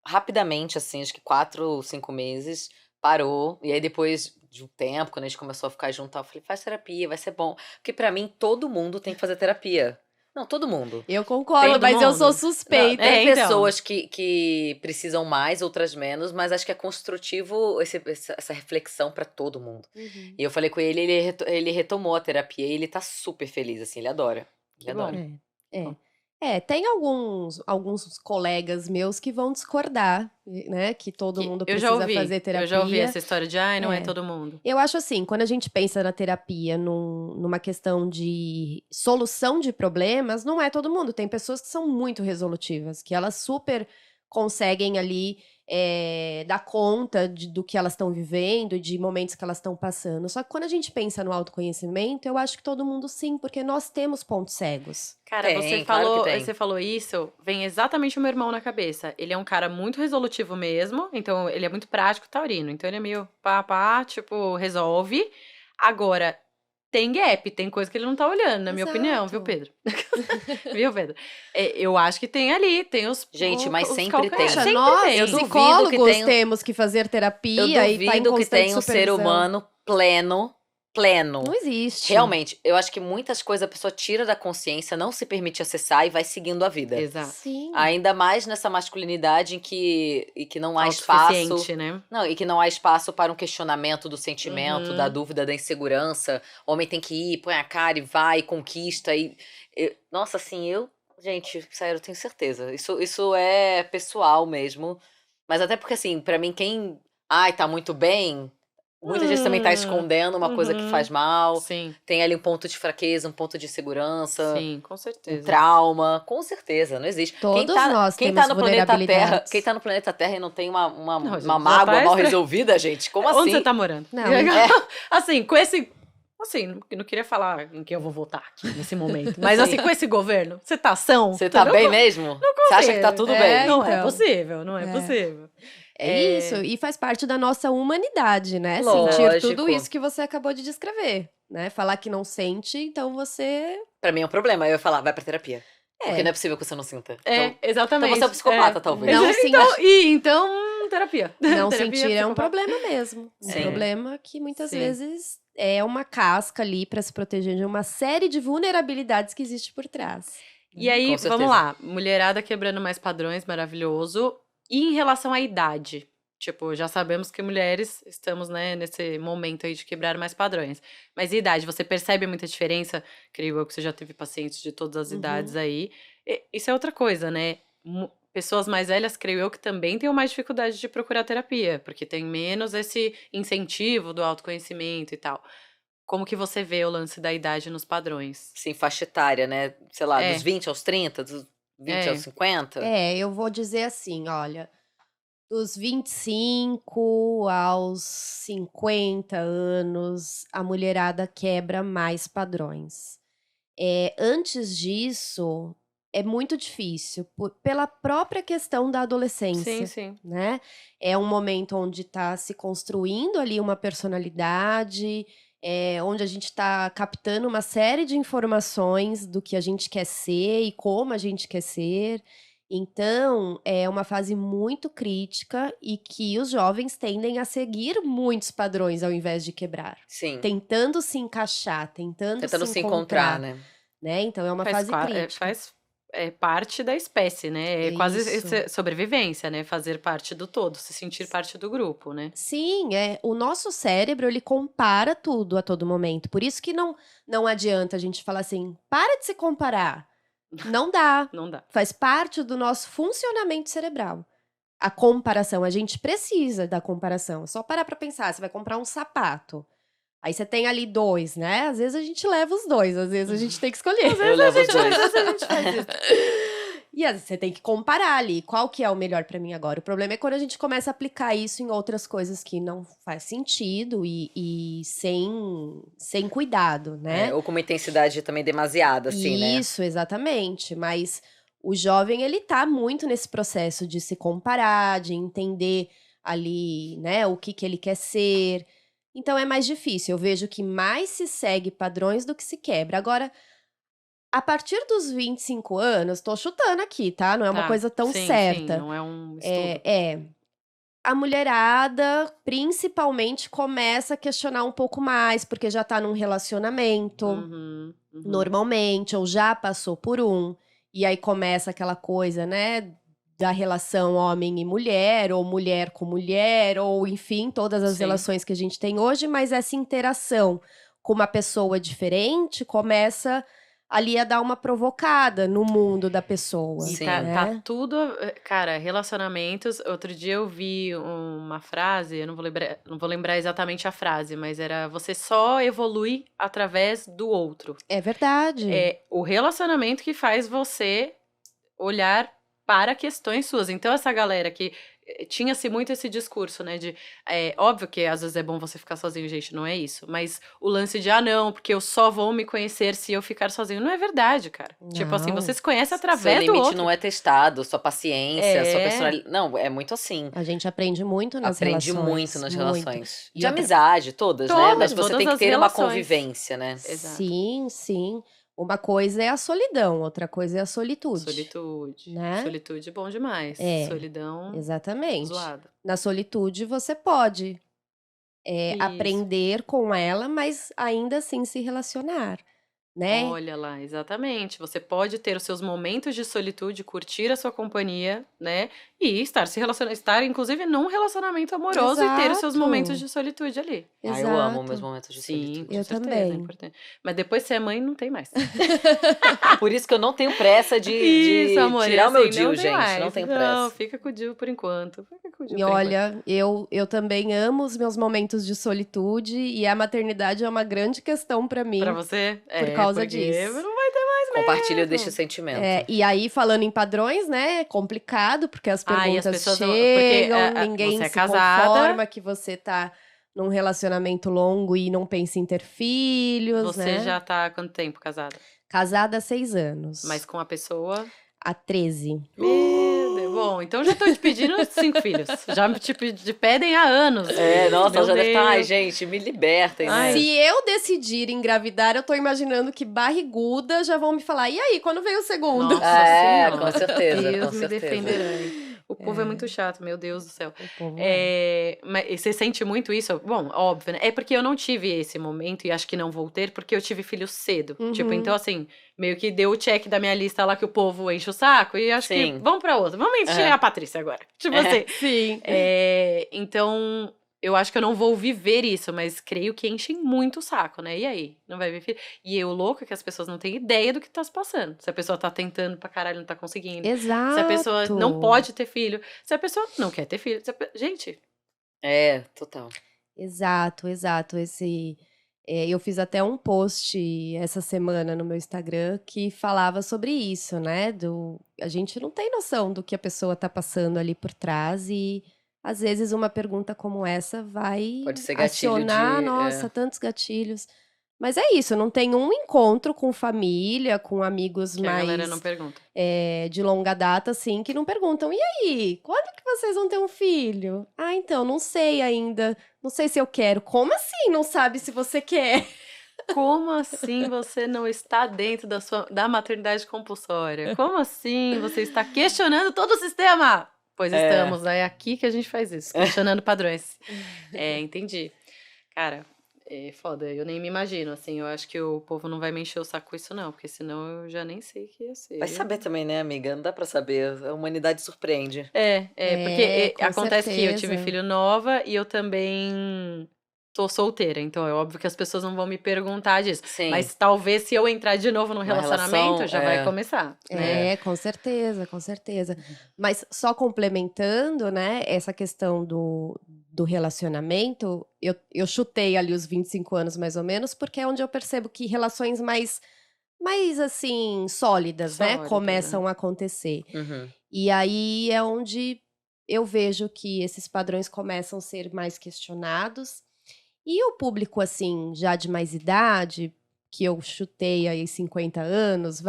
rapidamente, assim, acho que 4 ou 5 meses, parou, e aí depois de um tempo, quando a gente começou a ficar junto, eu falei, faz terapia, vai ser bom. Porque pra mim, todo mundo tem que fazer terapia. Não, todo mundo. Eu concordo, Todo mas eu sou mundo? suspeita. Tem então. pessoas que precisam mais, outras menos, mas acho que é construtivo essa reflexão pra todo mundo. Uhum. E eu falei com ele, ele retomou a terapia e ele tá super feliz, assim, ele adora. Ele Que bom. adora. Tem alguns colegas meus que vão discordar, né? Que todo Que mundo eu já precisa ouvi, fazer terapia. eu já ouvi essa história de, ai, não é É. todo mundo. Eu acho assim, quando a gente pensa na terapia numa questão de solução de problemas, não é todo mundo. Tem pessoas que são muito resolutivas, que elas super conseguem ali dar conta do que elas estão vivendo, de momentos que elas estão passando. Só que quando a gente pensa no autoconhecimento, eu acho que todo mundo sim, porque nós temos pontos cegos. Cara, Tem, claro que tem. você falou isso, vem exatamente o meu irmão na cabeça. Ele é um cara muito resolutivo mesmo, então ele é muito prático, taurino. Então ele é meio pá, tipo, resolve. Agora, tem gap, tem coisa que ele não tá olhando, na minha opinião, viu, Exato. Pedro? Viu, Pedro? Eu acho que tem ali, tem os. Gente, mas os sempre tem. calcanhares. Poxa, Sempre nós, tem. Eu duvido psicólogos, que tenha- temos que fazer Eu terapia e tá em duvido que constante tenha um ser supervisão. humano pleno. Não existe. Realmente, eu acho que muitas coisas a pessoa tira da consciência, não se permite acessar e vai seguindo a vida. Exato. Sim. Ainda mais nessa masculinidade e que não há espaço. Autossuficiente, né? Não, e que não há espaço para um questionamento do sentimento, Uhum. da dúvida, da insegurança. Homem tem que ir, põe a cara e vai, conquista. Nossa, assim, gente, sério, eu tenho certeza. Isso é pessoal mesmo. Mas até porque, assim, pra mim, ai, tá muito bem, muitas vezes também tá escondendo uma coisa que Uhum. faz mal. Sim, Tem ali um ponto de fraqueza, um ponto de segurança. sim, com Um certeza. trauma, com certeza, não existe. Todos nós quem temos tá no planeta Terra, vulnerabilidades. quem tá no planeta Terra e não tem uma Não, gente, uma já mágoa tá mal estra- resolvida, gente? Como Onde assim? você tá morando? Não, Assim, com esse. Assim, não queria falar em quem eu vou votar aqui nesse momento. Mas Sim. assim, com esse governo, você tá são? Você tá bem mesmo? Você acha que tá consigo. tudo É, bem? Não é então. possível, não é É. possível. É isso, e faz parte da nossa humanidade, né? Lógico. Sentir tudo isso que você acabou de descrever, né? Falar que não sente, então você... Pra mim é um problema. Eu ia falar, vai pra terapia. É. Porque não é possível que você não sinta. É, exatamente. então você é um psicopata, talvez. Não Então, terapia. Não Terapia, sentir é um psicopata. problema mesmo. Um Sim. problema que muitas Sim. vezes é uma casca ali pra se proteger de uma série de vulnerabilidades que existe por trás. E aí, Com certeza. vamos lá. Mulherada quebrando mais padrões, maravilhoso. E em relação à idade? Tipo, já sabemos que mulheres estamos, né, nesse momento aí de quebrar mais padrões. Mas e idade? Você percebe muita diferença? Creio eu que você já teve pacientes de todas as Uhum. idades aí. Isso é outra coisa, né? Pessoas mais velhas, creio eu, que também têm mais dificuldade de procurar terapia. Porque tem menos esse incentivo do autoconhecimento e tal. Como que você vê o lance da idade nos padrões? Sim, faixa etária, né? Sei lá, É. dos 20 aos 30, dos 20 É. aos 50. Eu vou dizer assim, olha, dos 25 aos 50 anos, a mulherada quebra mais padrões. Antes disso, é muito difícil, pela própria questão da adolescência. Sim. Né? É um momento onde está se construindo ali uma personalidade, onde a gente está captando uma série de informações do que a gente quer ser e como a gente quer ser. Então, é uma fase muito crítica e que os jovens tendem a seguir muitos padrões ao invés de quebrar. Sim. Tentando se encaixar, tentando se encontrar, né? Então, é uma fase crítica. Faz parte da espécie, né? É quase Isso. sobrevivência, né? Fazer parte do todo, se sentir parte do grupo, né? Sim, o nosso cérebro, ele compara tudo a todo momento. Por isso que não adianta a gente falar assim, para de se comparar. Não dá. Não dá. Faz parte do nosso funcionamento cerebral. A comparação, a gente precisa da comparação. Só parar pra pensar, você vai comprar um sapato. Aí você tem ali 2, né? Às vezes a gente leva os 2, às vezes a gente tem que escolher. Eu levo os dois. Às vezes a gente faz isso. E às vezes você tem que comparar ali, qual que é o melhor pra mim agora. O problema é quando a gente começa a aplicar isso em outras coisas que não faz sentido e sem cuidado, né? Ou com uma intensidade também demasiada, assim, né? Isso, exatamente. Mas o jovem, ele tá muito nesse processo de se comparar, de entender ali, né, o que ele quer ser. Então é mais difícil. Eu vejo que mais se segue padrões do que se quebra. Agora, a partir dos 25 anos, tô chutando aqui, tá? Não é uma Tá, coisa tão sim, certa. Sim, não é um estudo. a mulherada, principalmente, começa a questionar um pouco mais, porque já tá num relacionamento, normalmente, ou já passou por um. E aí começa aquela coisa, né, da relação homem e mulher, ou mulher com mulher, ou enfim, todas as Sim. relações que a gente tem hoje, mas essa interação com uma pessoa diferente começa ali a dar uma provocada no mundo da pessoa, E Sim. tá né? tudo, cara, relacionamentos. Outro dia eu vi uma frase, eu não vou lembrar exatamente a frase, mas era: você só evolui através do outro. É verdade. É o relacionamento que faz você olhar para questões suas. Então, essa galera que tinha-se muito esse discurso, né, de óbvio que às vezes é bom você ficar sozinho, gente, não é isso, mas o lance de, não, porque eu só vou me conhecer se eu ficar sozinho, não é verdade, cara. Tipo assim, Não. você se conhece Seu através do limite outro. não é testado, sua paciência, sua É. personalidade. Não, é muito assim. A gente aprende muito nas Aprende relações. muito nas relações. E De outra- amizade, todas, né? Todas, Mas você todas tem que as ter uma relações. convivência, né? Exato. Sim, sim. Uma coisa é a solidão, outra coisa é a solitude. Solitude. Né? Solitude bom demais. É. Solidão Exatamente. zoada. Na solitude você pode Isso. aprender com ela, mas ainda assim se relacionar, né? Olha lá, exatamente. Você pode ter os seus momentos de solitude, curtir a sua companhia, né? E estar se relacionando, estar inclusive num relacionamento amoroso e ter os seus Exato. momentos de solitude ali. Ah, eu amo Exato. meus momentos de Sim, solitude. com Eu certeza, também. é importante. Mas depois que você é mãe, não tem mais. Por isso que eu não tenho pressa de Isso, amor, tirar é o meu assim, DIU, não tem gente. mais. Não tenho Não, pressa. fica com o Dil por enquanto. Fica com o Dil E por enquanto. olha, eu também amo os meus momentos de solitude e a maternidade é uma grande questão pra mim. Pra você? Por causa porque disso. não vai ter mais Compartilho mesmo. deste sentimento. E aí, falando em padrões, né? É complicado, porque as E as perguntas pessoas não- chegam, porque, ninguém você é se casada. conforma que você tá num relacionamento longo e não pensa em ter filhos, Você né? já tá há quanto tempo casada? Casada há 6 anos. Mas com a pessoa? Há 13. Meu Deus. Bom, então já tô te pedindo 5 filhos. Já te pedem há anos. Nossa, Meu já deve estar. Ai, Deus. gente, me libertem, né? Se eu decidir engravidar, eu tô imaginando que barriguda já vão me falar. E aí, quando veio o segundo? Nossa É, Senhora. com certeza, Deus com me certeza. defenderá. O povo é muito chato, meu Deus do céu. O povo Mas você sente muito isso? Bom, óbvio, né? É porque eu não tive esse momento e acho que não vou ter, porque eu tive filho cedo. Uhum. Tipo, então assim, meio que deu o check da minha lista lá que o povo enche o saco e acho que Sim. vamos pra outra. Vamos encher a Patrícia agora. Tipo assim. Sim. Então, eu acho que eu não vou viver isso, mas creio que enchem muito o saco, né? E aí? Não vai ver filho? E o louco é que as pessoas não têm ideia do que tá se passando. Se a pessoa tá tentando pra caralho, não tá conseguindo. Exato. Se a pessoa não pode ter filho. Se a pessoa não quer ter filho. Gente. Total. Exato. Eu fiz até um post essa semana no meu Instagram que falava sobre isso, né? A gente não tem noção do que a pessoa tá passando ali por trás e às vezes uma pergunta como essa vai Pode ser gatilho acionar, nossa, tantos gatilhos. Mas é isso, não tem um encontro com família, com amigos Que a galera mais não pergunta. de longa data, assim, que não perguntam: e aí, quando que vocês vão ter um filho? Ah, então, não sei ainda. Não sei se eu quero. Como assim não sabe se você quer? Como assim você não está dentro da maternidade compulsória? Como assim você está questionando todo o sistema? Pois estamos, é aqui que a gente faz isso, questionando padrões. Entendi. Cara, é foda, eu nem me imagino, assim, eu acho que o povo não vai me encher o saco com isso não, porque senão eu já nem sei o que ia ser. Vai saber também, né, amiga? Não dá pra saber. A humanidade surpreende. Porque com acontece que eu tive certeza. filho nova e eu também tô solteira, então é óbvio que as pessoas não vão me perguntar disso. Sim. Mas talvez se eu entrar de novo num Uma relacionamento, relação, já vai começar, né? Com certeza, com certeza. Mas só complementando, né, essa questão do relacionamento, eu chutei ali os 25 anos mais ou menos, porque é onde eu percebo que relações mais assim, sólidas, né, Sólidas, começam a acontecer. Uhum. E aí é onde eu vejo que esses padrões começam a ser mais questionados. E o público, assim, já de mais idade, que eu chutei aí 50 anos,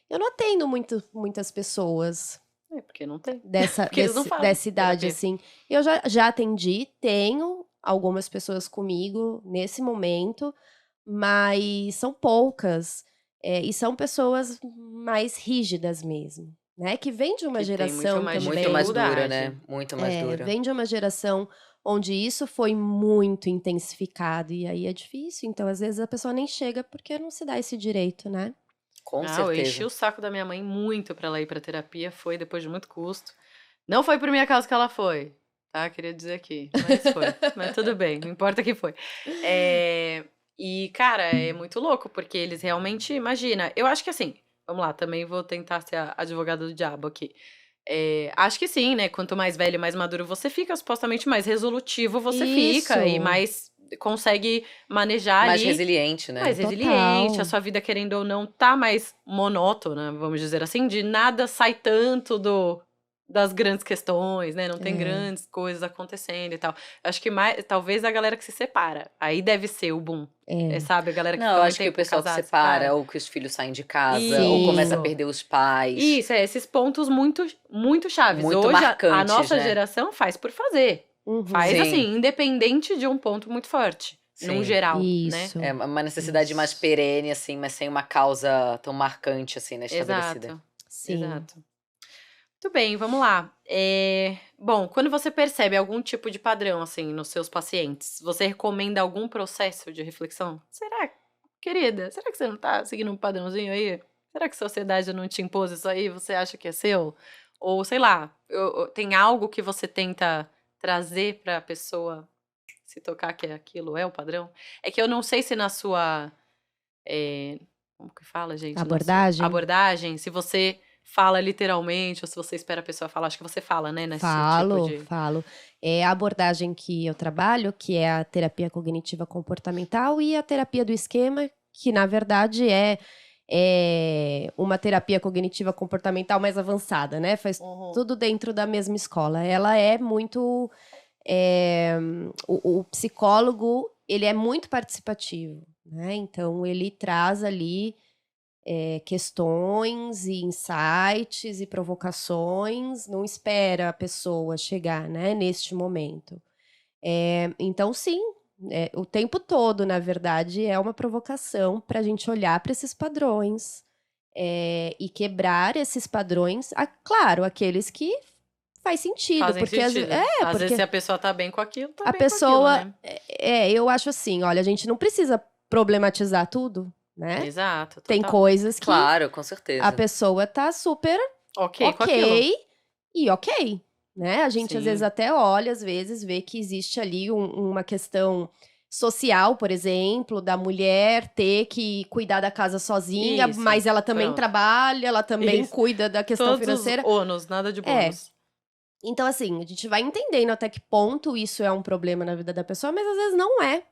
eu não atendo muitas pessoas Porque não tem. dessa Porque eles não fazem idade, terapia. assim. Eu já atendi, tenho algumas pessoas comigo nesse momento, mas são poucas. E são pessoas mais rígidas mesmo, né? Que vem de uma Que tem muito geração mais também. Muito mais dura, dificuldade. né? Muito mais dura. Vem de uma geração onde isso foi muito intensificado. E aí é difícil. Então, às vezes, a pessoa nem chega porque não se dá esse direito, né? Com Eu enchi certeza. o saco da minha mãe muito pra ela ir pra terapia. Foi depois de muito custo. Não foi por minha causa que ela foi, tá? Queria dizer aqui. Mas foi. Mas tudo bem, não importa que foi. E, cara, é muito louco, porque eles realmente, imagina, eu acho que assim, vamos lá, também vou tentar ser a advogada do diabo aqui. Acho que sim, né? Quanto mais velho e mais maduro você fica, supostamente mais resolutivo você fica e Isso. mais consegue manejar Mais ali. resiliente, né? Mais Total. resiliente, a sua vida, querendo ou não, tá mais monótona, vamos dizer assim, de nada sai tanto das grandes questões, né? Não tem grandes coisas acontecendo e tal. Acho que mais, talvez a galera que se separa. Aí deve ser o boom. Sabe? A galera que Não, fica eu muito acho que o tempo pessoal se casada, separa, ou que os filhos saem de casa, ou Sim. começa a perder os pais. Isso, esses pontos muito, muito chaves. Muito Hoje, a marcantes, nossa né? geração faz por fazer. Uhum. Faz Sim. assim, independente de um ponto muito forte. Num Sim. geral, né? Isso. É uma necessidade Isso. mais perene, assim, mas sem uma causa tão marcante, assim, né? Estabelecida. Exato. Sim. Exato. Muito bem, vamos lá. Bom, quando você percebe algum tipo de padrão, assim, nos seus pacientes, você recomenda algum processo de reflexão? Será, querida, será que você não tá seguindo um padrãozinho aí? Será que a sociedade não te impôs isso aí? Você acha que é seu? Ou, sei lá, tem algo que você tenta trazer pra pessoa se tocar que aquilo é o padrão? É que eu não sei se na sua... como que fala, gente? Na sua Abordagem? abordagem, se você fala literalmente ou se você espera a pessoa falar. Acho que você fala, né? Nesse Falo, tipo de... falo. É a abordagem que eu trabalho, que é a terapia cognitiva comportamental e a terapia do esquema, que na verdade é uma terapia cognitiva comportamental mais avançada, né? Faz tudo dentro da mesma escola. Ela é muito... o psicólogo, ele é muito participativo, né? Então, ele traz ali questões e insights e provocações, não espera a pessoa chegar, né, neste momento. Então, sim, o tempo todo, na verdade, é uma provocação para a gente olhar para esses padrões e quebrar esses padrões, claro, aqueles que faz sentido, Fazem porque sentido. Às porque vezes se a pessoa tá bem com aquilo, tá a bem pessoa, com aquilo, né? eu acho assim, olha, a gente não precisa problematizar tudo, né? Exato, total. Tem coisas que Claro, com certeza. a pessoa tá super Ok com aquilo. ok e ok, né? A gente às Sim. vezes até olha, às vezes vê que existe ali uma questão social, por exemplo, da mulher ter que cuidar da casa sozinha, Isso, mas ela também pronto. trabalha, ela também Isso. cuida da questão Todos financeira. os ônus, nada de bônus. Então, assim, a gente vai entendendo até que ponto isso é um problema na vida da pessoa, mas às vezes não é,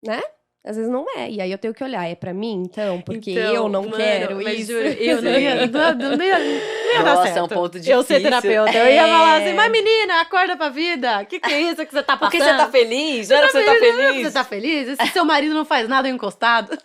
né? Às vezes não é. E aí eu tenho que olhar, é pra mim, então? Porque Então, eu não mano, quero mas isso. juro, eu não ia, Sim. não ia dar Nossa, certo. é um ponto Eu ser difícil. terapeuta, eu ia falar assim, mas menina, acorda pra vida. Que é isso que você tá Porque passando? você tá feliz? Não era pra você tá feliz? Você tá feliz? E se seu marido não faz nada encostado?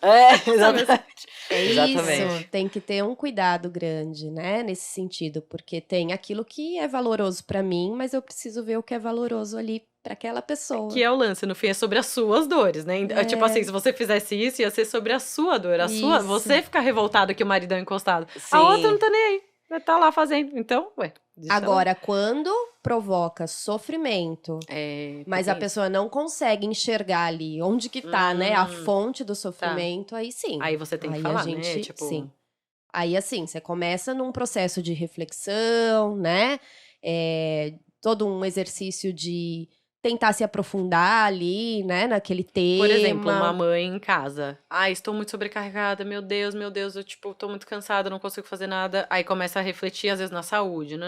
Exatamente. Isso, tem que ter um cuidado grande, né, nesse sentido, porque tem aquilo que é valoroso pra mim, mas eu preciso ver o que é valoroso ali pra aquela pessoa. Que é o lance, no fim, é sobre as suas dores, né? Tipo assim, se você fizesse isso, ia ser sobre a sua dor. Isso. Você ficar revoltado que o maridão é encostado. Sim. A outra não tá nem aí. Vai tá lá fazendo. Então, deixa Agora, quando provoca sofrimento, mas a tem pessoa não consegue enxergar ali onde que tá, né, a fonte do sofrimento, aí sim. Aí você tem que Aí falar, a gente, né? Tipo, sim. Aí, assim, você começa num processo de reflexão, né? Todo um exercício de tentar se aprofundar ali, né, naquele tema. por exemplo, uma mãe em casa. Ai, estou muito sobrecarregada, meu Deus, eu, tipo, tô muito cansada, não consigo fazer nada. Aí começa a refletir, às vezes, na saúde,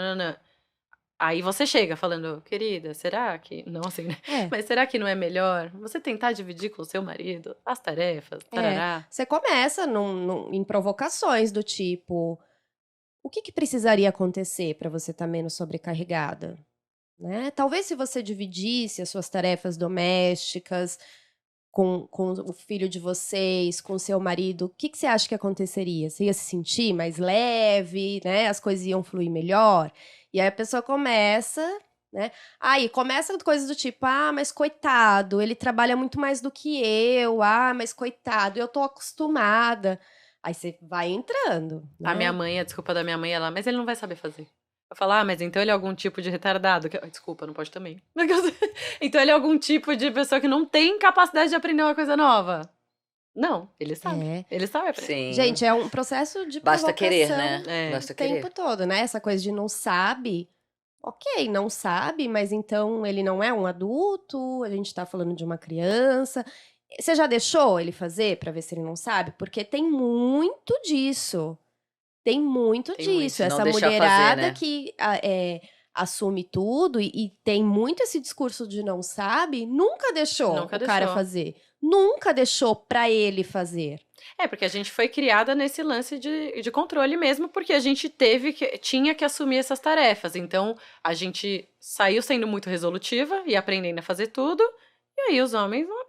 Aí você chega falando, querida, será que... Não assim, né? Mas será que não é melhor você tentar dividir com o seu marido as tarefas, tarará? Você começa em provocações do tipo, o que precisaria acontecer para você estar menos sobrecarregada? Né? Talvez se você dividisse as suas tarefas domésticas com o filho de vocês, com o seu marido, o que você acha que aconteceria? Você ia se sentir mais leve, né? As coisas iam fluir melhor? E aí a pessoa começa, né? Aí começa coisas do tipo, mas coitado, ele trabalha muito mais do que eu, mas coitado, eu tô acostumada. Aí você vai entrando, A né? minha mãe, a desculpa da minha mãe, mas ele não vai saber fazer. Eu falo, mas então ele é algum tipo de retardado? Desculpa, não pode também. Então ele é algum tipo de pessoa que não tem capacidade de aprender uma coisa nova. Não, ele sabe. É. Ele sabe aprender. Sim. Gente, é um processo de Basta querer, provocação né? É. Basta o tempo querer. todo, né? Essa coisa de não sabe. Ok, não sabe, mas então ele não é um adulto, a gente tá falando de uma criança. Você já deixou ele fazer pra ver se ele não sabe? Porque tem muito disso. Tem muito Tem muito, disso. não Essa deixar fazer, mulherada né? que assume tudo e tem muito esse discurso de não sabe, nunca deixou Nunca o cara deixou. fazer. Nunca deixou pra ele fazer. Porque a gente foi criada nesse lance de controle mesmo, porque a gente tinha que assumir essas tarefas. Então, a gente saiu sendo muito resolutiva e aprendendo a fazer tudo, e aí os homens não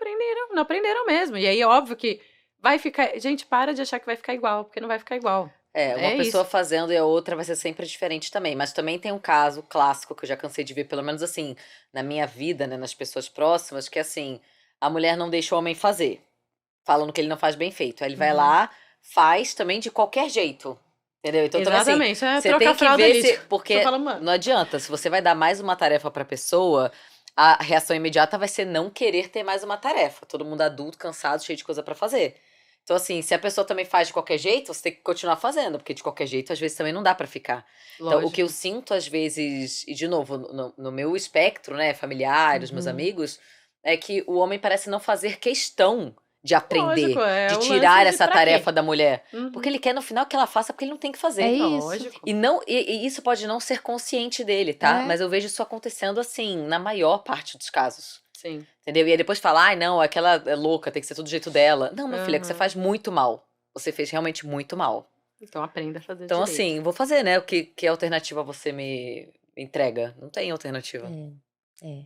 aprenderam mesmo. E aí, óbvio que vai ficar... Gente, para de achar que vai ficar igual, porque não vai ficar igual. Uma É pessoa isso. fazendo e a outra vai ser sempre diferente também. Mas também tem um caso clássico que eu já cansei de ver, pelo menos assim, na minha vida, né, nas pessoas próximas, que assim, a mulher não deixa o homem fazer, falando que ele não faz bem feito. Aí ele vai Uhum. lá, faz também de qualquer jeito. Entendeu? Então, também, assim, Exatamente. você Troca tem a que fralda ver ali. se. Porque Você fala, mano. não adianta, se você vai dar mais uma tarefa pra pessoa, a reação imediata vai ser não querer ter mais uma tarefa. Todo mundo adulto, cansado, cheio de coisa pra fazer. Então, assim, se a pessoa também faz de qualquer jeito, você tem que continuar fazendo, porque de qualquer jeito, às vezes, também não dá pra ficar. Então, o Lógico. que eu sinto, às vezes, e de novo, no meu espectro, né, familiar, os meus Uhum. amigos, é que o homem parece não fazer questão de aprender, Lógico, é de o tirar lance de essa pra quê? tarefa da mulher. Uhum. Porque ele quer, no final, que ela faça porque ele não tem que fazer. É isso. Lógico. E isso pode não ser consciente dele, tá? É. Mas eu vejo isso acontecendo, assim, na maior parte dos casos. Sim. Entendeu? E aí depois fala, ai, não, aquela é louca, tem que ser tudo do jeito dela. Não, minha filha, é que você Uhum. faz muito mal. Você fez realmente muito mal. Então aprenda a fazer Então, direito. assim, vou fazer, né? Que alternativa você me entrega? Não tem alternativa. É.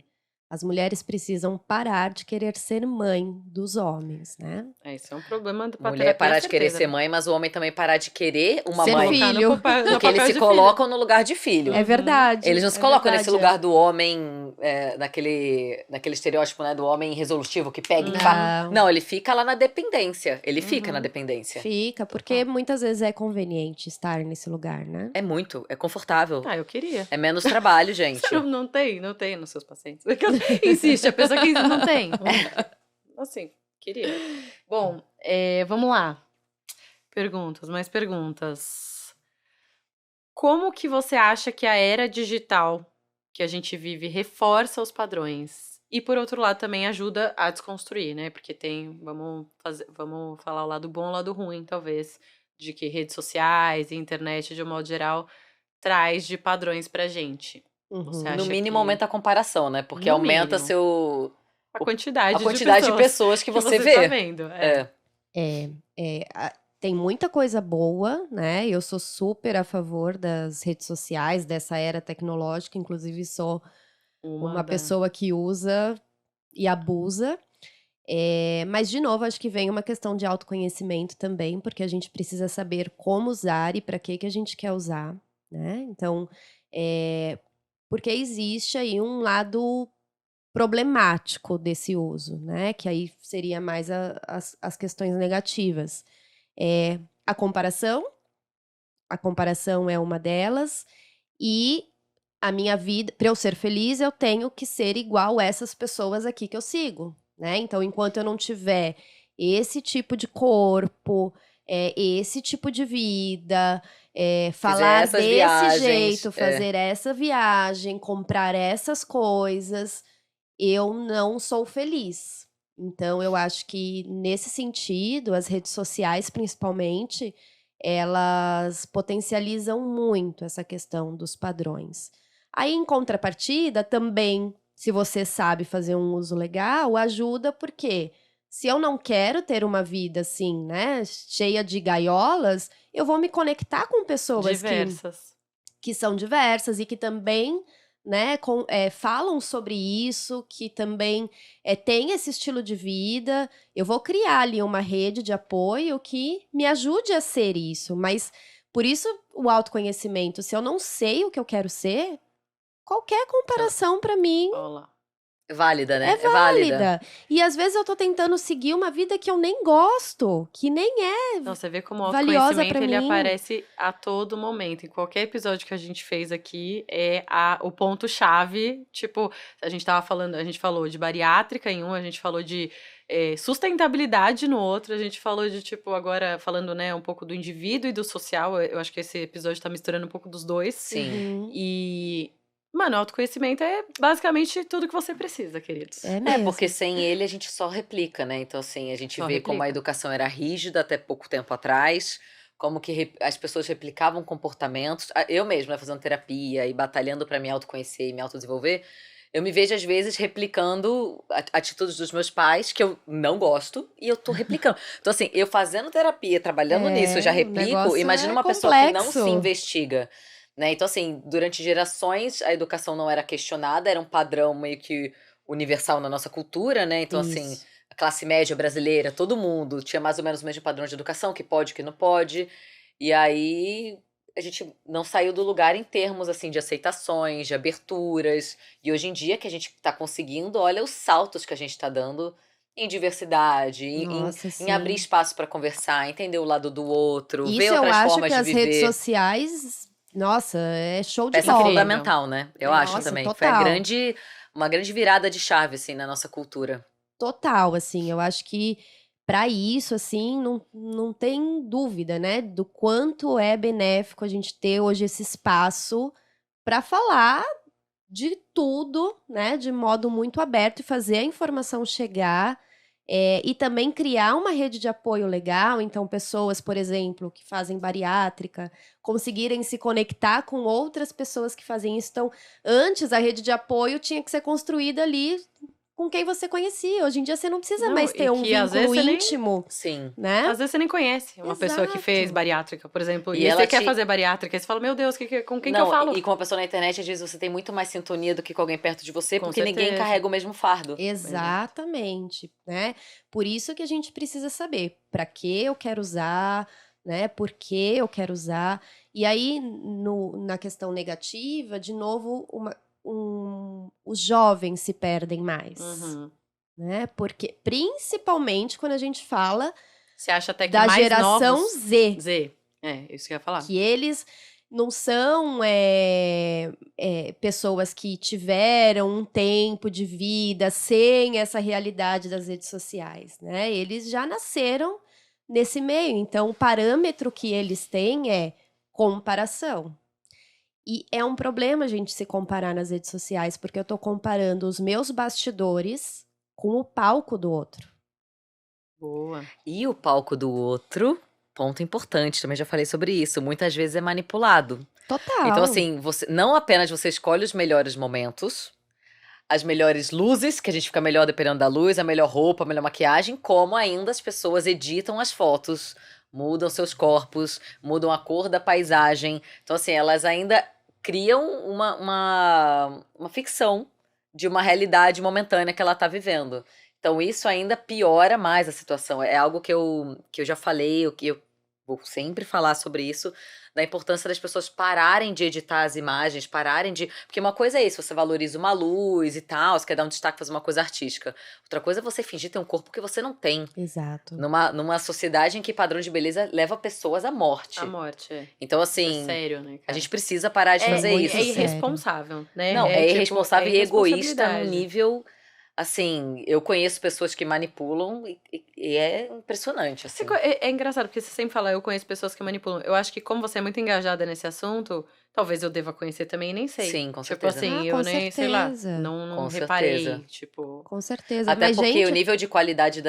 As mulheres precisam parar de querer ser mãe dos homens, né? Esse é um problema do Mulher parar de querer ser mãe, mas o homem também parar de querer uma Ser mãe. filho. Porque eles se colocam no lugar de filho. Uhum. É verdade. Eles não se é colocam verdade, nesse lugar do homem, naquele estereótipo, né? Do homem resolutivo que pega e que faz. Não. Não, ele fica lá na dependência. Ele fica Uhum. na dependência. Fica, porque muitas vezes é conveniente estar nesse lugar, né? É confortável. Eu queria. É menos trabalho, gente. Você não tem nos seus pacientes. Insiste, a pessoa que não tem. Assim, queria. Bom, vamos lá. Mais perguntas. Como que você acha que a era digital que a gente vive reforça os padrões? E, por outro lado, também ajuda a desconstruir, né? Porque vamos falar o lado bom e o lado ruim, talvez, de que redes sociais e internet, de um modo geral, traz de padrões pra gente. Você acha No mínimo que- aumenta a comparação, né? Porque No aumenta mínimo. A quantidade, de pessoas que você vê. tá vendo. Tem muita coisa boa, né? Eu sou super a favor das redes sociais, dessa era tecnológica, inclusive sou uma pessoa que usa e abusa. Mas, de novo, acho que vem uma questão de autoconhecimento também, porque a gente precisa saber como usar e para que a gente quer usar, né? Então, porque existe aí um lado problemático desse uso, né? Que aí seria mais as questões negativas. A comparação é uma delas, e a minha vida, para eu ser feliz, eu tenho que ser igual a essas pessoas aqui que eu sigo, né? Então, enquanto eu não tiver esse tipo de corpo, esse tipo de vida, falar essas desse viagens, jeito, fazer essa viagem, comprar essas coisas, eu não sou feliz. Então, eu acho que, nesse sentido, as redes sociais, principalmente, elas potencializam muito essa questão dos padrões. Aí, em contrapartida, também, se você sabe fazer um uso legal, ajuda, porque se eu não quero ter uma vida assim, né, cheia de gaiolas, eu vou me conectar com pessoas que são diversas e que também, né, falam sobre isso, que também têm esse estilo de vida. Eu vou criar ali uma rede de apoio que me ajude a ser isso, mas por isso o autoconhecimento, se eu não sei o que eu quero ser, qualquer comparação pra mim válida, né? É válida. E às vezes eu tô tentando seguir uma vida que eu nem gosto, que nem é. Então, você vê como o valiosa autoconhecimento pra ele mim. aparece a todo momento. Em qualquer episódio que a gente fez aqui, é o ponto-chave. Tipo, a gente tava falando, a gente falou de bariátrica em um, a gente falou de sustentabilidade no outro, a gente falou de, tipo, agora falando, né, um pouco do indivíduo e do social. Eu acho que esse episódio tá misturando um pouco dos dois. Sim. Uhum. E, mano, autoconhecimento é basicamente tudo que você precisa, queridos. É mesmo. Porque sem ele a gente só replica, né? Então, assim, a gente Só vê como a replica. educação era rígida até pouco tempo atrás, como que as pessoas replicavam comportamentos. Eu mesma, né, fazendo terapia e batalhando para me autoconhecer e me autodesenvolver, eu me vejo, às vezes, replicando atitudes dos meus pais, que eu não gosto, e eu tô replicando. Então, assim, eu fazendo terapia, trabalhando nisso, eu já o replico. negócio Imagina é uma pessoa que não se complexo. investiga. Né? Então, assim, durante gerações a educação não era questionada, era um padrão meio que universal na nossa cultura, né? Então, assim, Isso. a classe média brasileira, todo mundo tinha mais ou menos o mesmo padrão de educação, que pode, que não pode. E aí a gente não saiu do lugar em termos, assim, de aceitações, de aberturas. E hoje em dia que a gente tá conseguindo, olha os saltos que a gente tá dando em diversidade, Nossa, em abrir sim. espaço para conversar, entender o lado do outro, ver Isso eu outras acho formas que de as redes viver. sociais, nossa, é show de Peça bola. Incrível. fundamental, né? Eu acho Nossa, também. Foi total. uma grande virada de chave, assim, na nossa cultura. Total, assim, eu acho que para isso, assim, não tem dúvida, né, do quanto é benéfico a gente ter hoje esse espaço para falar de tudo, né, de modo muito aberto e fazer a informação chegar. E também criar uma rede de apoio legal, então pessoas, por exemplo, que fazem bariátrica, conseguirem se conectar com outras pessoas que fazem isso. Então, antes a rede de apoio tinha que ser construída ali com quem você conhecia. Hoje em dia você não precisa Não, mais ter e um que às vezes vínculo você nem. íntimo, Sim. né? Às vezes você nem conhece uma pessoa que fez Exato. bariátrica, por exemplo, E e ela você quer te- fazer bariátrica, e você fala, meu Deus, com quem que eu Não, falo? e com uma pessoa na internet, às vezes você tem muito mais sintonia do que com alguém perto de você, Com porque ninguém certeza. carrega o mesmo fardo. Exatamente, né? Por isso que a gente precisa saber para que eu quero usar, né? Por que eu quero usar. E aí, na questão negativa, de novo, os jovens se perdem mais, Uhum. né? Porque, principalmente quando a gente fala Você acha até que da mais geração novos... Z, Z. É, isso que eu ia falar. que eles não são pessoas que tiveram um tempo de vida sem essa realidade das redes sociais, né? Eles já nasceram nesse meio, então o parâmetro que eles têm é comparação. E é um problema a gente se comparar nas redes sociais, porque eu tô comparando os meus bastidores com o palco do outro. Boa. E o palco do outro, ponto importante, também já falei sobre isso, muitas vezes é manipulado. Total. Então, assim, não apenas você escolhe os melhores momentos, as melhores luzes, que a gente fica melhor dependendo da luz, a melhor roupa, a melhor maquiagem, como ainda as pessoas editam as fotos, mudam seus corpos, mudam a cor da paisagem. Então, assim, elas ainda criam uma ficção de uma realidade momentânea que ela tá vivendo. Então, isso ainda piora mais a situação. É algo que eu já falei, que eu vou sempre falar sobre isso, da importância das pessoas pararem de editar as imagens, pararem de... Porque uma coisa é isso, você valoriza uma luz e tal, você quer dar um destaque, fazer uma coisa artística. Outra coisa é você fingir ter um corpo que você não tem. Exato. Numa sociedade em que padrão de beleza leva pessoas à morte. A morte, é. Então, Isso é assim, sério, né, cara? a gente precisa parar de fazer muito isso. É sério. irresponsável, né? Não, é tipo, irresponsável e egoísta num irresponsabilidade. nível... Assim, eu conheço pessoas que manipulam e é impressionante, assim. É engraçado, porque você sempre fala, eu conheço pessoas que manipulam. Eu acho que como você é muito engajada nesse assunto, talvez eu deva conhecer também e nem sei. Sim, com Tipo certeza. assim, com eu nem, sei lá, certeza. não Com reparei, certeza. tipo... Com certeza. Até Mas, porque gente, o nível de qualidade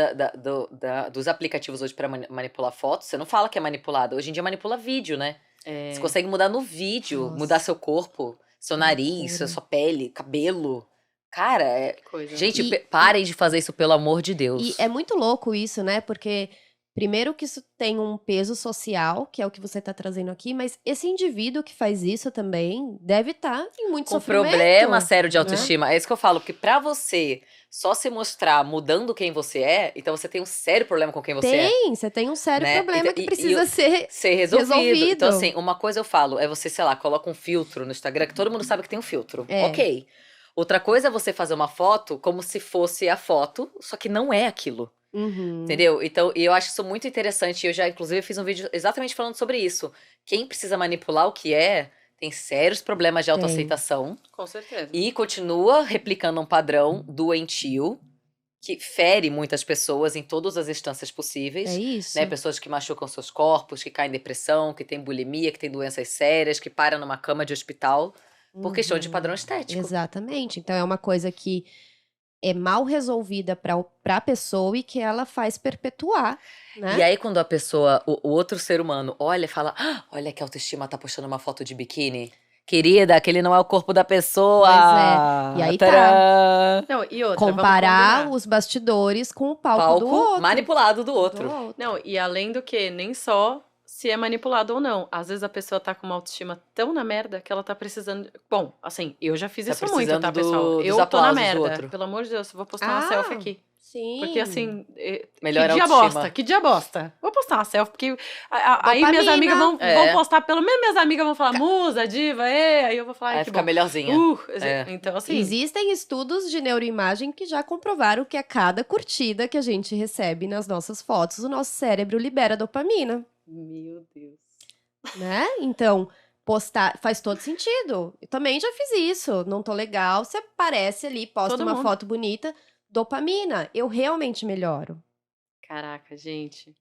dos aplicativos hoje pra manipular fotos, você não fala que é manipulado. Hoje em dia manipula vídeo, né? É, Você consegue mudar no vídeo, Nossa. mudar seu corpo, seu nariz, loucura. sua pele, cabelo. Cara, que coisa. gente, E- parem de fazer isso, pelo amor de Deus. E é muito louco isso, né? Porque, primeiro, que isso tem um peso social, que é o que você tá trazendo aqui, mas esse indivíduo que faz isso também deve estar em muito Com sofrimento. problema sério de né? autoestima. É isso que eu falo, porque pra você só se mostrar mudando quem você é, então você tem um sério problema com quem você é. Você tem um sério Né? problema Então, que e precisa ser. ser resolvido. resolvido. Então, assim, uma coisa eu falo é você, sei lá, coloca um filtro no Instagram, que todo mundo sabe que tem um filtro. É. Ok. Outra coisa é você fazer uma foto como se fosse a foto, só que não é aquilo. Uhum. Entendeu? Então, e eu acho isso muito interessante. Eu já, inclusive, fiz um vídeo exatamente falando sobre isso. Quem precisa manipular o que tem sérios problemas de autoaceitação Com certeza. e continua replicando um padrão doentio que fere muitas pessoas em todas as instâncias possíveis. É isso. Né? Pessoas que machucam seus corpos, que caem em depressão, que têm bulimia, que têm doenças sérias, que param numa cama de hospital por questão de padrão estético. Exatamente. Então é uma coisa que é mal resolvida pra pessoa e que ela faz perpetuar, né? E aí, quando a pessoa, o outro ser humano, olha e fala: "Ah, olha que a autoestima tá postando uma foto de biquíni. Querida, aquele não é o corpo da pessoa. Pois é. E aí tá. Tcharam! Não, e outra, Comparar vamos combinar. os bastidores com o palco do outro. manipulado do outro. Do outro. Não, e além do que, nem só se é manipulado ou não. Às vezes a pessoa tá com uma autoestima tão na merda que ela tá precisando. Bom, assim, eu já fiz Tá isso muito, tá, precisando pessoal? dos Eu tô na aplausos do merda. outro. Pelo amor de Deus, eu vou postar uma selfie aqui. Sim. Porque assim, Melhor que dia autoestima. bosta, que dia bosta. Vou postar uma selfie, porque aí Dopamina. minhas amigas vão É. postar, pelo menos minhas amigas vão falar, musa, diva, aí eu vou falar, ai, Aí que fica bom. melhorzinha. É. Então, assim, Existem estudos de neuroimagem que já comprovaram que a cada curtida que a gente recebe nas nossas fotos, o nosso cérebro libera dopamina, meu Deus. né? Então, postar faz todo sentido. Eu também já fiz isso. Não tô legal, você aparece ali, posta Todo uma mundo. foto bonita, dopamina. Eu realmente melhoro. Caraca, gente.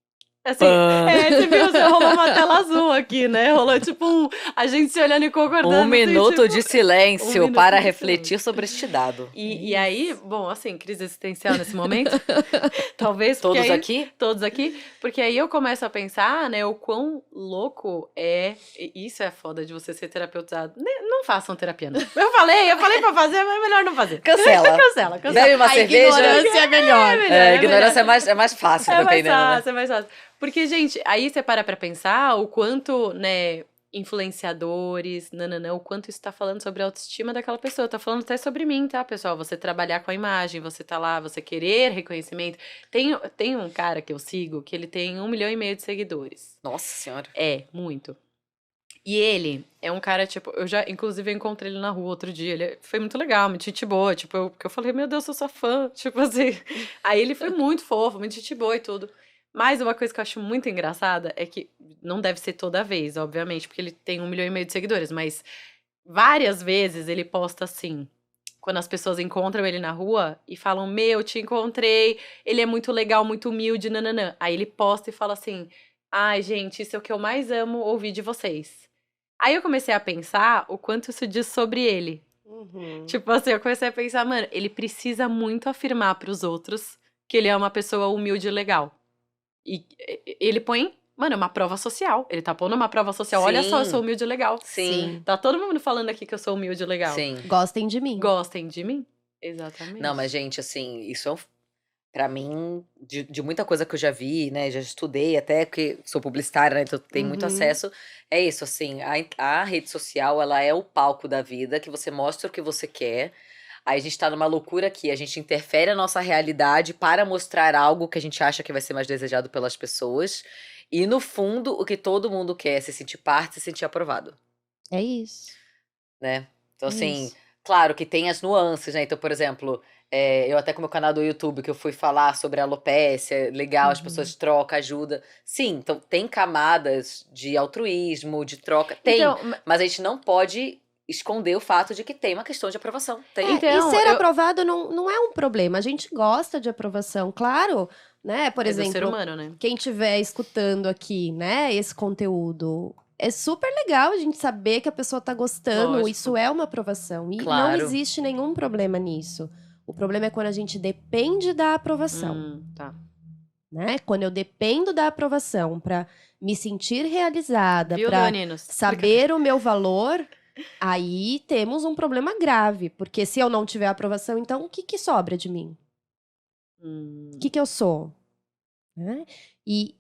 Assim, você viu, rolou uma tela azul aqui, né? Rolou tipo a gente se olhando e concordando. Um minuto assim, tipo, de silêncio um minuto para de refletir sobre este dado. E aí, bom, assim, crise existencial nesse momento. Talvez porque Todos aí- aqui? Todos aqui. Porque aí eu começo a pensar, né, o quão louco é. E isso é foda de você ser terapeutizado. Não façam terapia, não. Eu falei pra fazer, mas é melhor não fazer. Cancela. Cancela. Bebe uma A cerveja. ignorância é melhor. A ignorância é mais fácil, É mais dependendo, né? fácil, é mais fácil. Porque, gente, aí você para pra pensar o quanto, né, influenciadores, o quanto isso tá falando sobre a autoestima daquela pessoa. Tá falando até sobre mim, tá, pessoal? Você trabalhar com a imagem, você tá lá, você querer reconhecimento. Tem um cara que eu sigo que ele tem 1,5 milhão de seguidores. Nossa senhora. É, muito. E ele é um cara, tipo, inclusive, eu encontrei ele na rua outro dia. Ele foi muito legal, muito gente boa. Tipo, porque eu falei, meu Deus, eu sou sua fã. Tipo assim. Aí ele foi muito fofo, muito gente boa e tudo. Mas uma coisa que eu acho muito engraçada é que não deve ser toda vez, obviamente, porque ele tem 1,5 milhão de seguidores, mas várias vezes ele posta assim, quando as pessoas encontram ele na rua e falam, te encontrei, ele é muito legal, muito humilde, nananã. Aí ele posta e fala assim, ai, gente, isso é o que eu mais amo ouvir de vocês. Aí eu comecei a pensar o quanto isso diz sobre ele. Uhum. Tipo assim, eu comecei a pensar, mano, ele precisa muito afirmar pros outros que ele é uma pessoa humilde e legal. E ele põe, mano, uma prova social. Ele tá pondo uma prova social. Sim. Olha só, eu sou humilde e legal. Sim. Tá todo mundo falando aqui que eu sou humilde e legal. Sim. Gostem de mim. Gostem de mim? Exatamente. Não, mas, gente, assim, isso é pra mim, de muita coisa que eu já vi, né? Já estudei até, porque sou publicitária, né? Então tenho muito Uhum. acesso. É isso, assim, a rede social, ela é o palco da vida, que você mostra o que você quer. Aí a gente tá numa loucura aqui, a gente interfere a nossa realidade para mostrar algo que a gente acha que vai ser mais desejado pelas pessoas. E no fundo, o que todo mundo quer é se sentir parte, se sentir aprovado, É isso. né? Então, É assim, isso. claro que tem as nuances, né? Então, por exemplo, eu até com o meu canal do YouTube, que eu fui falar sobre alopecia, legal, as pessoas trocam, ajuda. Sim, então tem camadas de altruísmo, de troca, tem. Então, Mas a gente não pode esconder o fato de que tem uma questão de aprovação. Tem. Então, e ser eu- aprovado não é um problema. A gente gosta de aprovação, claro, né? Por é do ser exemplo, humano, né? quem estiver escutando aqui, né, esse conteúdo, é super legal a gente saber que a pessoa tá gostando. Lógico. Isso é uma aprovação. E não Claro. existe nenhum problema nisso. O problema é quando a gente depende da aprovação, Tá. né? Quando eu dependo da aprovação pra me sentir realizada, Viu, pra Leoninos? saber o meu valor, aí temos um problema grave. Porque se eu não tiver aprovação, então o que sobra de mim? O que eu sou? Né? E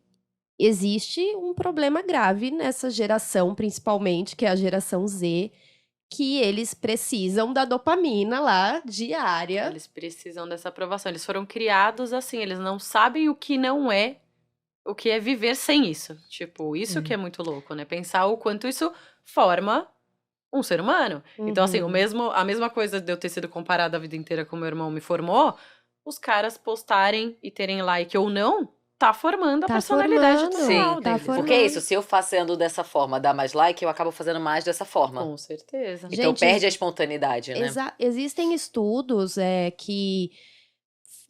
existe um problema grave nessa geração, principalmente, que é a geração Z, que eles precisam da dopamina lá diária. Eles precisam dessa aprovação. Eles foram criados assim, eles não sabem o que não é, o que é viver sem isso. Tipo, isso que é muito louco, né? Pensar o quanto isso forma um ser humano. Então, assim, Uhum. a mesma coisa de eu ter sido comparada a vida inteira com meu irmão me formou, os caras postarem e terem like ou não, tá formando a Tá personalidade formando, Sim. total tá deles. Porque é isso, formando. se eu fazendo dessa forma, dar mais like, eu acabo fazendo mais dessa forma. Com certeza. Então Gente, perde a espontaneidade, né? existem estudos que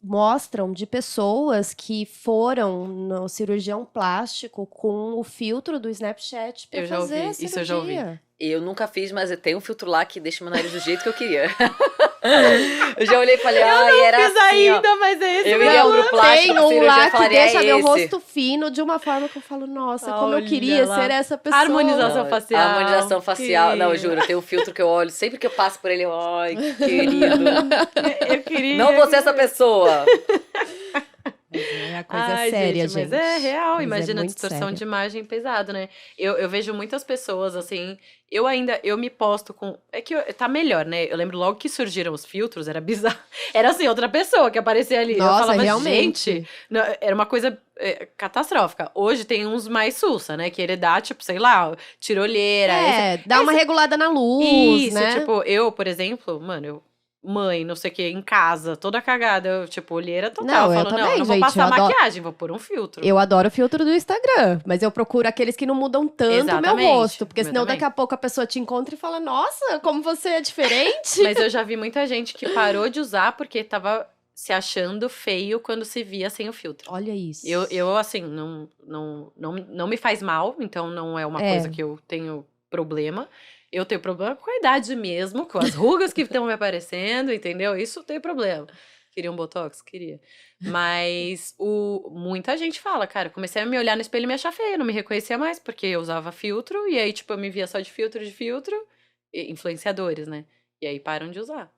mostram de pessoas que foram no cirurgião plástico com o filtro do Snapchat para Eu já fazer a ouvi, isso eu já ouvi. cirurgia. Eu nunca fiz, mas eu tenho um filtro lá que deixa meu nariz do jeito que eu queria. Eu já olhei e falei, ai, era Fiz assim, ó. ainda, mas é esse Eu meu iria pro Tem plástico, um cirurgia, lá que falaria, deixa é meu esse. rosto fino de uma forma que eu falo, nossa, como eu Olha queria lá. ser essa pessoa. Harmonização Não, facial. a harmonização facial. Não, eu Queria. juro, tem um filtro que eu olho, sempre que eu passo por ele, ai, querido. Eu queria. Não você essa pessoa. A coisa é Ai, séria, gente, mas é real. Mas Imagina a muito distorção séria. de imagem pesado, né? Eu vejo muitas pessoas, assim... Eu me posto com... É que tá melhor, né? Eu lembro logo que surgiram os filtros, era bizarro. Era assim, outra pessoa que aparecia ali. Eu Nossa, falava, realmente. gente... Não, era uma coisa catastrófica. Hoje tem uns mais sussa, né? Que ele dá, tipo, sei lá, tirolheira. Dá uma regulada na luz, Isso, né? tipo, eu, por exemplo, mano, mãe, não sei o que, em casa, toda cagada, eu, tipo, olheira total. Não, Eu eu falo, não, também, não vou gente. passar maquiagem, vou pôr um filtro. Eu adoro o filtro do Instagram, mas eu procuro aqueles que não mudam tanto o meu Exatamente, rosto, porque meu senão também. daqui a pouco a pessoa te encontra e fala: Nossa, como você é diferente. Mas eu já vi muita gente que parou de usar porque tava se achando feio quando se via sem o filtro. Olha isso. Eu assim, não me faz mal, então não é uma coisa que eu tenho problema. Eu tenho problema com a idade mesmo, com as rugas que estão me aparecendo, entendeu? Isso tem problema. Queria um botox? Queria. Mas muita gente fala, cara, eu comecei a me olhar no espelho e me achar feia, não me reconhecia mais, porque eu usava filtro, e aí, tipo, eu me via só de filtro, influenciadores, né? E aí param de usar.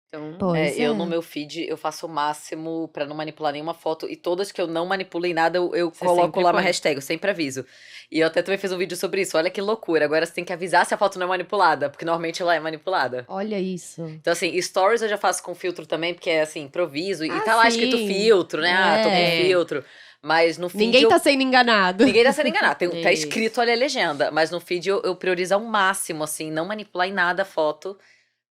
Então, Pois Eu no meu feed, eu faço o máximo pra não manipular nenhuma foto. E todas que eu não manipulei nada, eu Você coloco sempre lá uma põe. hashtag, eu sempre aviso. E eu até também fiz um vídeo sobre isso. Olha que loucura. Agora você tem que avisar se a foto não é manipulada, porque normalmente ela é manipulada. olha isso. Então, assim, stories eu já faço com filtro também, porque é assim, improviso. E Ah, tá lá escrito sim. filtro, né? Ah, tô com É. filtro. Mas no feed. Ninguém tá sendo enganado. Ninguém tá sendo enganado. Tá Isso. escrito ali a legenda. Mas no feed eu priorizo ao máximo, assim, não manipular em nada a foto.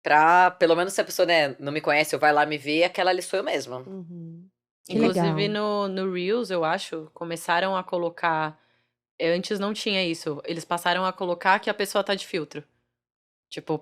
Pra, pelo menos se a pessoa, né, não me conhece ou vai lá me ver, aquela ali sou eu mesma. Uhum. Que Inclusive legal. no Reels, eu acho, começaram a colocar. Antes não tinha isso. Eles passaram a colocar que a pessoa tá de filtro. Tipo,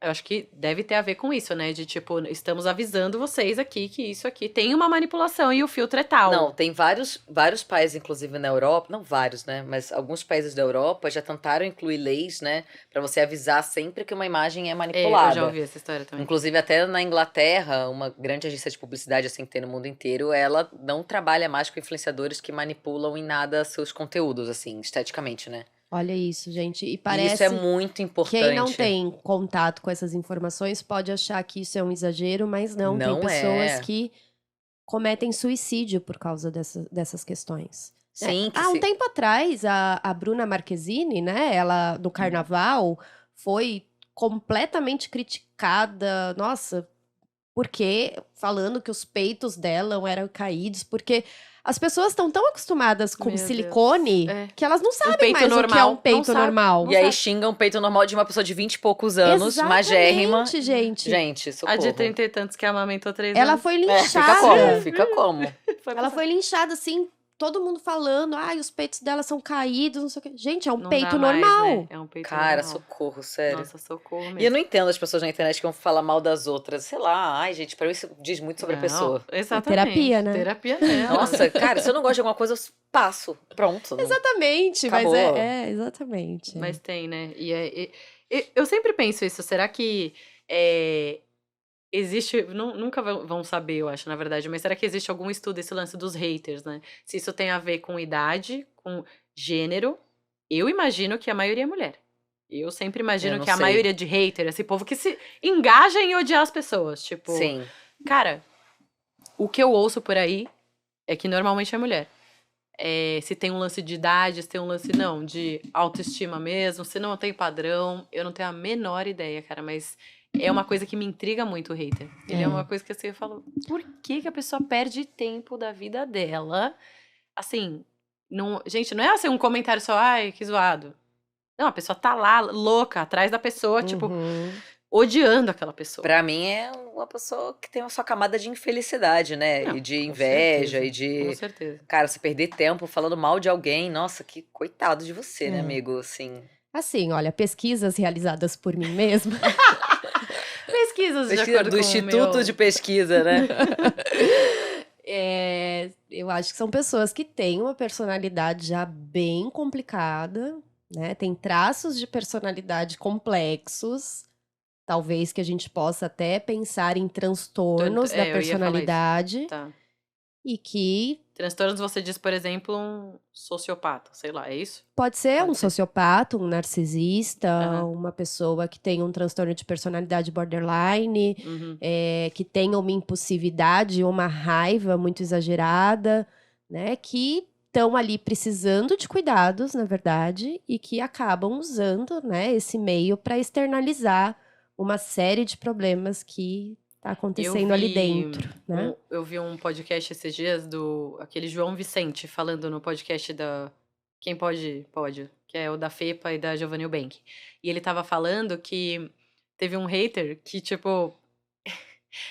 eu acho que deve ter a ver com isso, né? De tipo, estamos avisando vocês aqui que isso aqui tem uma manipulação e o filtro é tal. Não, tem vários países, inclusive na Europa, não vários, né? Mas alguns países da Europa já tentaram incluir leis, né? Pra você avisar sempre que uma imagem é Eu já manipulada. ouvi essa história também. Inclusive, até na Inglaterra, uma grande agência de publicidade, assim, que tem no mundo inteiro, ela não trabalha mais com influenciadores que manipulam em nada seus conteúdos, assim, esteticamente, né? Olha isso, gente. E E parece isso é muito importante. quem não tem contato com essas informações pode achar que isso é um exagero, mas não. Tem Não pessoas é. que cometem suicídio por causa dessas questões. Sim, que Há um se... tempo atrás, a Bruna Marquezine, né? Ela, no carnaval, foi completamente criticada. Nossa, porque falando que os peitos dela eram caídos, porque as pessoas estão tão acostumadas com Meu Deus. silicone É. que elas não sabem peito mais o que é normal. um peito Não sabe. normal. Não E aí sabe. xingam o peito normal de uma pessoa de 20 e poucos anos, magérrima. Exatamente, gente. Gente, A socorro. de 30 e tantos que amamentou 3 Ela anos. foi É, linchada. fica como? Fica como? Ela foi linchada, assim, todo mundo falando, ai, os peitos dela são caídos, não sei o quê. Gente, é um Não peito dá mais, normal. né? É um peito Cara, normal. socorro, sério. Nossa, socorro mesmo. E eu não entendo as pessoas na internet que vão falar mal das outras. Sei lá, ai, gente, pra mim isso diz muito sobre a pessoa. Exatamente. Terapia, né? Terapia nela. Nossa, cara, se eu não gosto de alguma coisa, eu passo. Pronto. não- Exatamente, Acabou. mas exatamente. Mas tem, né? Eu sempre penso isso. Será que existe. Nunca vão saber, eu acho, na verdade. Mas será que existe algum estudo esse lance dos haters, né? Se isso tem a ver com idade, com gênero. Eu imagino que a maioria é mulher. Eu sempre Eu imagino não que a sei. maioria de hater, esse povo que se engaja em odiar as pessoas. Tipo, Sim. cara, o que eu ouço por aí é que normalmente é mulher. Se tem um lance de idade, se tem um lance, não, de autoestima mesmo, se não tem padrão, eu não tenho a menor ideia, cara, mas é uma coisa que me intriga muito o hater. Ele é uma coisa que assim, eu falo, por que que a pessoa perde tempo da vida dela? Assim, não, gente, não é assim um comentário só, ai, que zoado. Não, a pessoa tá lá, louca, atrás da pessoa, tipo, Uhum. odiando aquela pessoa. Pra mim é uma pessoa que tem a sua camada de infelicidade, né? Não, E de com inveja, certeza, e de. Com certeza. Cara, você perder tempo falando mal de alguém, nossa, que coitado de você, né, É. amigo? Assim. Assim, olha, pesquisas realizadas por mim mesma. Pesquisas de Pesquisa acordo do com Instituto o meu... de Pesquisa, né? Eu acho que são pessoas que têm uma personalidade já bem complicada, né? Tem traços de personalidade complexos, talvez que a gente possa até pensar em transtornos da eu ia falar isso. personalidade Tá. e que Transtornos, você diz, por exemplo, um sociopata, sei lá, é isso? pode ser Pode um ser. sociopata, um narcisista, Aham. uma pessoa que tem um transtorno de personalidade borderline, Uhum. que tenha uma impulsividade, uma raiva muito exagerada, né? Que estão ali precisando de cuidados, na verdade, e que acabam usando, né, esse meio para externalizar uma série de problemas que tá acontecendo ali dentro, né? Eu vi um podcast esses dias do aquele João Vicente falando no podcast da Quem Pode, Pode, que é o da Fepa e da Giovanni Eubank. E ele tava falando que teve um hater que, tipo,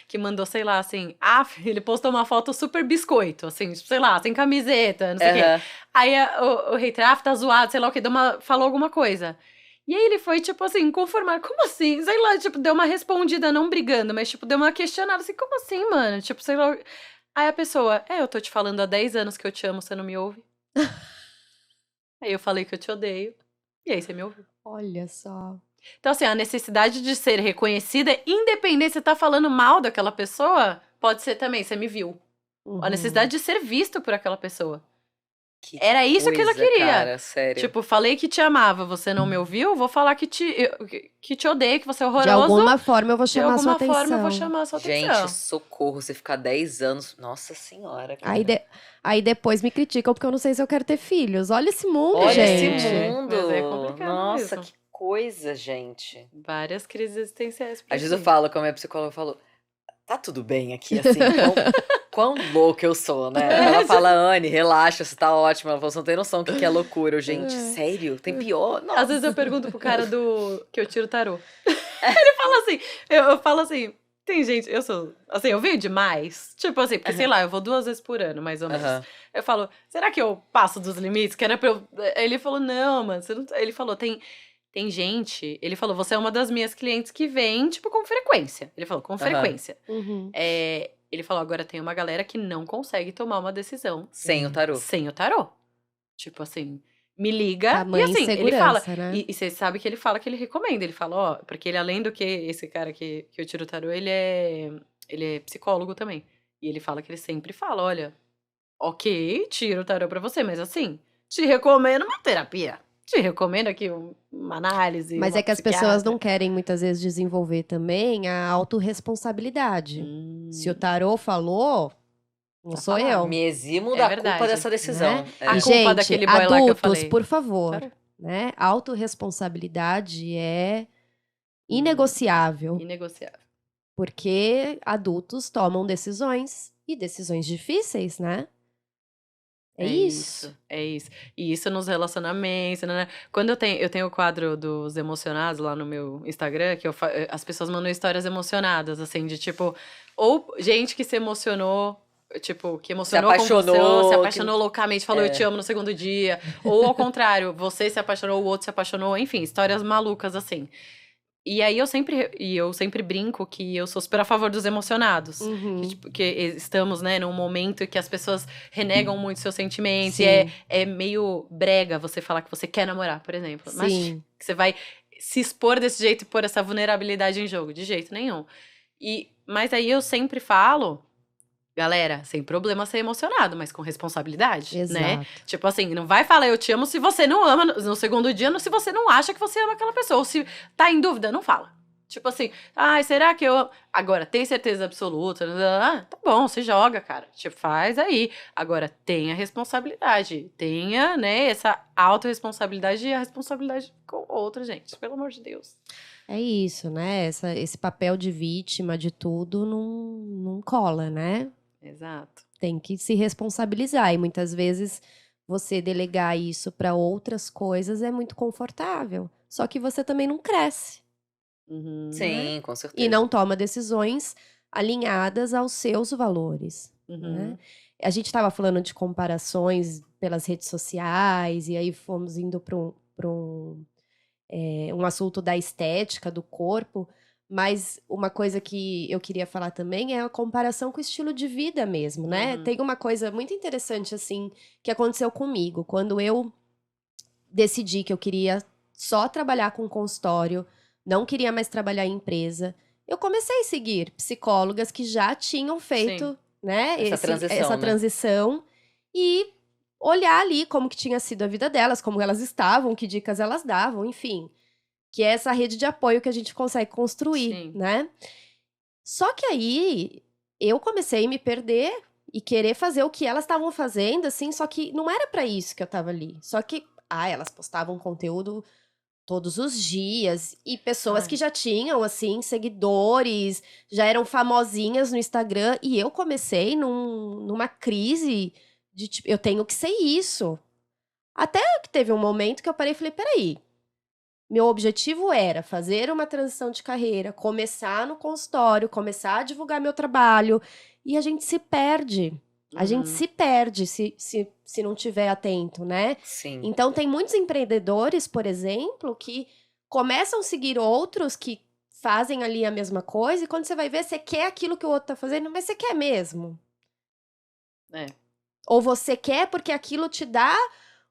que mandou, sei lá, assim, ele postou uma foto super biscoito, assim, sei lá, sem camiseta, não sei o quê. Aham. Aí o hater, tá zoado, sei lá o quê, falou alguma coisa. E aí ele foi, tipo assim, conformar, como assim? Sei lá, tipo, deu uma respondida, não brigando, mas, tipo, deu uma questionada, assim, como assim, mano? Tipo, sei lá. Aí a pessoa, eu tô te falando há 10 anos que eu te amo, você não me ouve? Aí eu falei que eu te odeio, e aí você me ouviu. Olha só. Então, assim, a necessidade de ser reconhecida, independente se você tá falando mal daquela pessoa, pode ser também, você me viu. A necessidade de ser visto por aquela pessoa. Que Era isso que ela coisa, queria. cara, sério. Tipo, falei que te amava, você não me ouviu, vou falar que te odeio, que você é horroroso. De alguma forma eu vou De chamar a sua alguma forma eu vou atenção. chamar a sua Gente, atenção. socorro, você ficar 10 anos. Nossa senhora, cara. Aí depois me criticam porque eu não sei se eu quero ter filhos. Olha esse mundo, Olha gente. esse mundo. Mas é complicado Nossa, mesmo. que coisa, gente. Várias crises existenciais. por Às vezes eu aqui. falo com a minha psicóloga, eu falo, tá tudo bem aqui, assim, quão louca eu sou, né? Ela fala, Anne, relaxa, você tá ótima. Ela falou, você não tem noção do que é loucura. Eu, gente, sério? Tem pior? Nossa. Às vezes eu pergunto pro cara que eu tiro tarô. Ele fala assim, eu falo assim, tem gente, eu sou, assim, eu venho demais. Tipo assim, porque sei lá, eu vou 2 vezes por ano, mais ou menos. Aham. Eu falo, será que eu passo dos limites? Que era pra eu... Ele falou, não, mano, você não... Ele falou, tem gente... Ele falou, você é uma das minhas clientes que vem, tipo, com frequência. Ele falou, com frequência. Uhum. Ele falou, agora tem uma galera que não consegue tomar uma decisão Sem o tarô. sem o tarô. Tipo assim, me liga Tamanha e assim, ele fala. insegurança, né? E você sabe que ele fala que ele recomenda. Ele fala, ó, porque ele, além do que esse cara que eu tiro o tarô, ele é psicólogo também. E ele fala que ele sempre fala, olha, ok, tiro o tarô pra você, mas assim, te recomendo uma terapia. Te recomendo aqui uma análise. Mas uma é que as pessoas psiquiatra. não querem muitas vezes desenvolver também a autorresponsabilidade. Se o tarô falou, não Tá sou falado. eu. Me eximo É da verdade, culpa dessa decisão. né? É. A E, culpa gente, daquele boy lá que eu adultos, falei. por favor, Tarô. né? Autorresponsabilidade é inegociável, Inegociável. porque adultos tomam decisões e decisões difíceis, né? É isso. É isso. E isso nos relacionamentos, né? Quando eu tenho o quadro dos emocionados lá no meu Instagram, que as pessoas mandam histórias emocionadas, assim, de tipo, ou gente que se emocionou, tipo, que emocionou com apaixonou, você, se que- apaixonou loucamente, falou eu te amo no segundo dia, ou ao contrário, você se apaixonou, o outro se apaixonou, enfim, histórias malucas assim. E aí eu sempre brinco que eu sou super a favor dos emocionados. Uhum. Que estamos, né, num momento que as pessoas renegam muito seus sentimentos. E Sim. é meio brega você falar que você quer namorar, por exemplo. Mas Sim. que você vai se expor desse jeito e pôr essa vulnerabilidade em jogo. De jeito nenhum. Mas aí eu sempre falo, galera, sem problema ser emocionado, mas com responsabilidade, né? Exato. Tipo assim, não vai falar eu te amo se você não ama no segundo dia, se você não acha que você ama aquela pessoa. Ou se tá em dúvida, não fala. Tipo assim, será que eu... Agora, tem certeza absoluta? Tá bom, se joga, cara. Tipo, faz aí. Agora, tenha responsabilidade. Tenha, né, essa autorresponsabilidade e a responsabilidade com outra, gente. Pelo amor de Deus. É isso, né? Esse papel de vítima de tudo não cola, né? Exato. Tem que se responsabilizar. E muitas vezes você delegar isso para outras coisas é muito confortável. Só que você também não cresce. Uhum. Sim, com E certeza. não toma decisões alinhadas aos seus valores. Uhum. Né? A gente estava falando de comparações pelas redes sociais, e aí fomos indo para um assunto da estética, do corpo, mas uma coisa que eu queria falar também é a comparação com o estilo de vida mesmo, né? Uhum. Tem uma coisa muito interessante, assim, que aconteceu comigo. Quando eu decidi que eu queria só trabalhar com consultório, não queria mais trabalhar em empresa, eu comecei a seguir psicólogas que já tinham feito, né, essa né? transição e olhar ali como que tinha sido a vida delas, como elas estavam, que dicas elas davam, enfim. Que é essa rede de apoio que a gente consegue construir, Sim. né? Só que aí eu comecei a me perder e querer fazer o que elas estavam fazendo, assim, só que não era pra isso que eu tava ali. Só que, elas postavam conteúdo todos os dias e pessoas Ai. que já tinham, assim, seguidores, já eram famosinhas no Instagram e eu comecei numa crise de, tipo, eu tenho que ser isso. Até que teve um momento que eu parei e falei, peraí, meu objetivo era fazer uma transição de carreira, começar no consultório, começar a divulgar meu trabalho. E a gente se perde. A gente Uhum. se perde se não tiver atento, né? Sim. Então, tem muitos empreendedores, por exemplo, que começam a seguir outros que fazem ali a mesma coisa. E quando você vai ver, você quer aquilo que o outro tá fazendo, mas você quer mesmo. É. Ou você quer porque aquilo te dá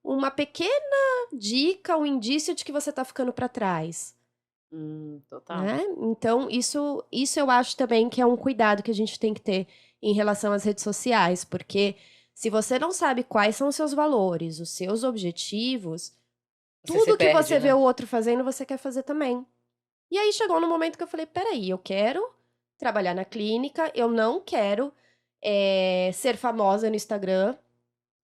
uma pequena dica, um indício de que você tá ficando para trás. Total. Né? Então, isso eu acho também que é um cuidado que a gente tem que ter em relação às redes sociais, porque se você não sabe quais são os seus valores, os seus objetivos, Você se tudo que perde, você vê né? o outro fazendo, você quer fazer também. E aí chegou no momento que eu falei, peraí, eu quero trabalhar na clínica, eu não quero ser famosa no Instagram.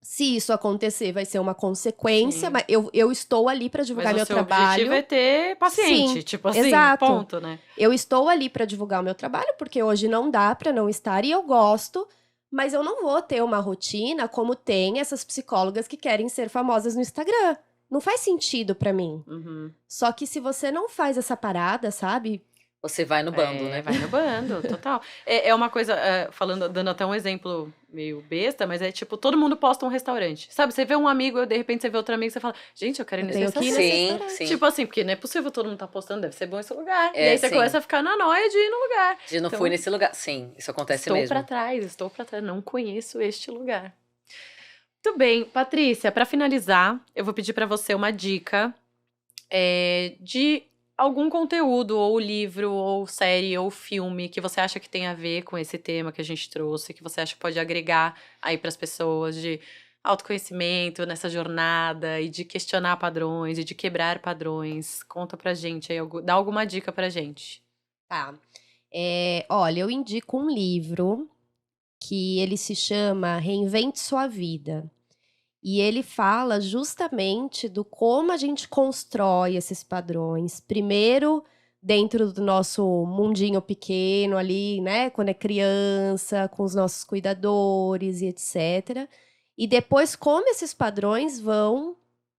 Se isso acontecer, vai ser uma consequência, Sim. mas eu estou ali para Mas divulgar o meu seu objetivo trabalho. é ter paciente, Sim, tipo assim, exato. ponto, né? Eu estou ali para divulgar o meu trabalho, porque hoje não dá para não estar e eu gosto, mas eu não vou ter uma rotina como tem essas psicólogas que querem ser famosas no Instagram. Não faz sentido para mim. Uhum. Só que se você não faz essa parada, sabe? Você vai no bando, né? Vai no bando, total. É uma coisa, falando, dando até um exemplo meio besta, mas é tipo, todo mundo posta um restaurante. Sabe, você vê um amigo, de repente você vê outro amigo, você fala, gente, eu quero ir Eu nesse tenho que ir restaurante. nesse Sim, restaurante. sim. Tipo assim, porque não é possível todo mundo tá postando, deve ser bom esse lugar. É, E aí você sim. começa a ficar na noia de ir no lugar. De não Então, fui nesse lugar. Sim, isso acontece estou mesmo. pra trás, não conheço este lugar. Muito bem, Patrícia, pra finalizar, eu vou pedir pra você uma dica de algum conteúdo, ou livro, ou série, ou filme que você acha que tem a ver com esse tema que a gente trouxe, que você acha que pode agregar aí pras pessoas de autoconhecimento nessa jornada e de questionar padrões e de quebrar padrões. Conta pra gente aí, dá alguma dica pra gente. Tá. Olha, eu indico um livro que ele se chama Reinvente Sua Vida. E ele fala justamente do como a gente constrói esses padrões. Primeiro, dentro do nosso mundinho pequeno ali, né? Quando é criança, com os nossos cuidadores e etc. E depois, como esses padrões vão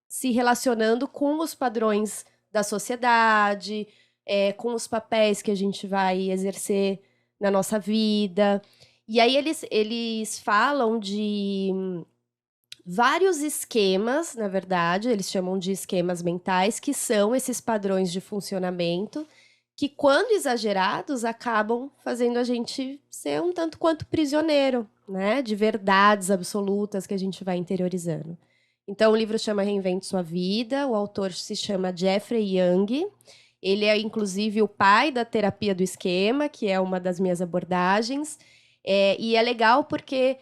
se relacionando com os padrões da sociedade, com os papéis que a gente vai exercer na nossa vida. E aí eles falam de vários esquemas, na verdade, eles chamam de esquemas mentais, que são esses padrões de funcionamento que, quando exagerados, acabam fazendo a gente ser um tanto quanto prisioneiro, né? De verdades absolutas que a gente vai interiorizando. Então, o livro chama Reinvente Sua Vida, o autor se chama Jeffrey Young. Ele é, inclusive, o pai da terapia do esquema, que é uma das minhas abordagens. E é legal porque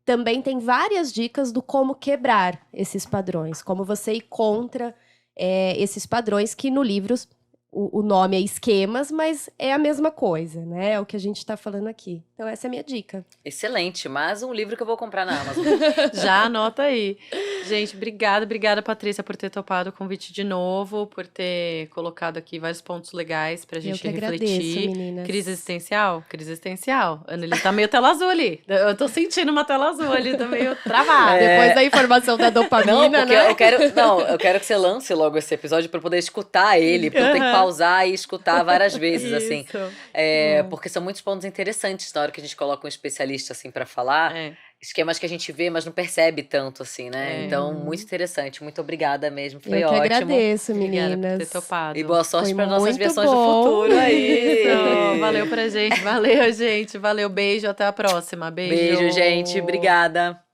também tem várias dicas do como quebrar esses padrões, como você ir contra esses padrões que no livro o nome é esquemas, mas é a mesma coisa, né? É o que a gente está falando aqui. Então essa é a minha dica. Excelente, mais um livro que eu vou comprar na Amazon. Já anota aí. Gente, obrigada, Patrícia, por ter topado o convite de novo, por ter colocado aqui vários pontos legais pra gente Eu que refletir. agradeço, meninas. Crise existencial? Crise existencial. Annelise tá meio tela azul ali. Eu tô sentindo uma tela azul ali, tá meio travada. Depois da informação da dopamina, Não, porque né? eu quero que você lance logo esse episódio pra eu poder escutar ele, porque eu tenho que pausar e escutar várias vezes, assim. Isso. Porque são muitos pontos interessantes na hora que a gente coloca um especialista, assim, pra falar. É. Esquemas que a gente vê, mas não percebe tanto, assim, né? É. Então, muito interessante. Muito obrigada mesmo. Foi Eu que ótimo. agradeço, Obrigada por ter meninas. topado. E boa sorte Foi para nossas muito versões bom. do futuro aí. Isso. Valeu pra gente. Valeu, gente. Valeu. Beijo. Até a próxima. Beijo, gente. Obrigada.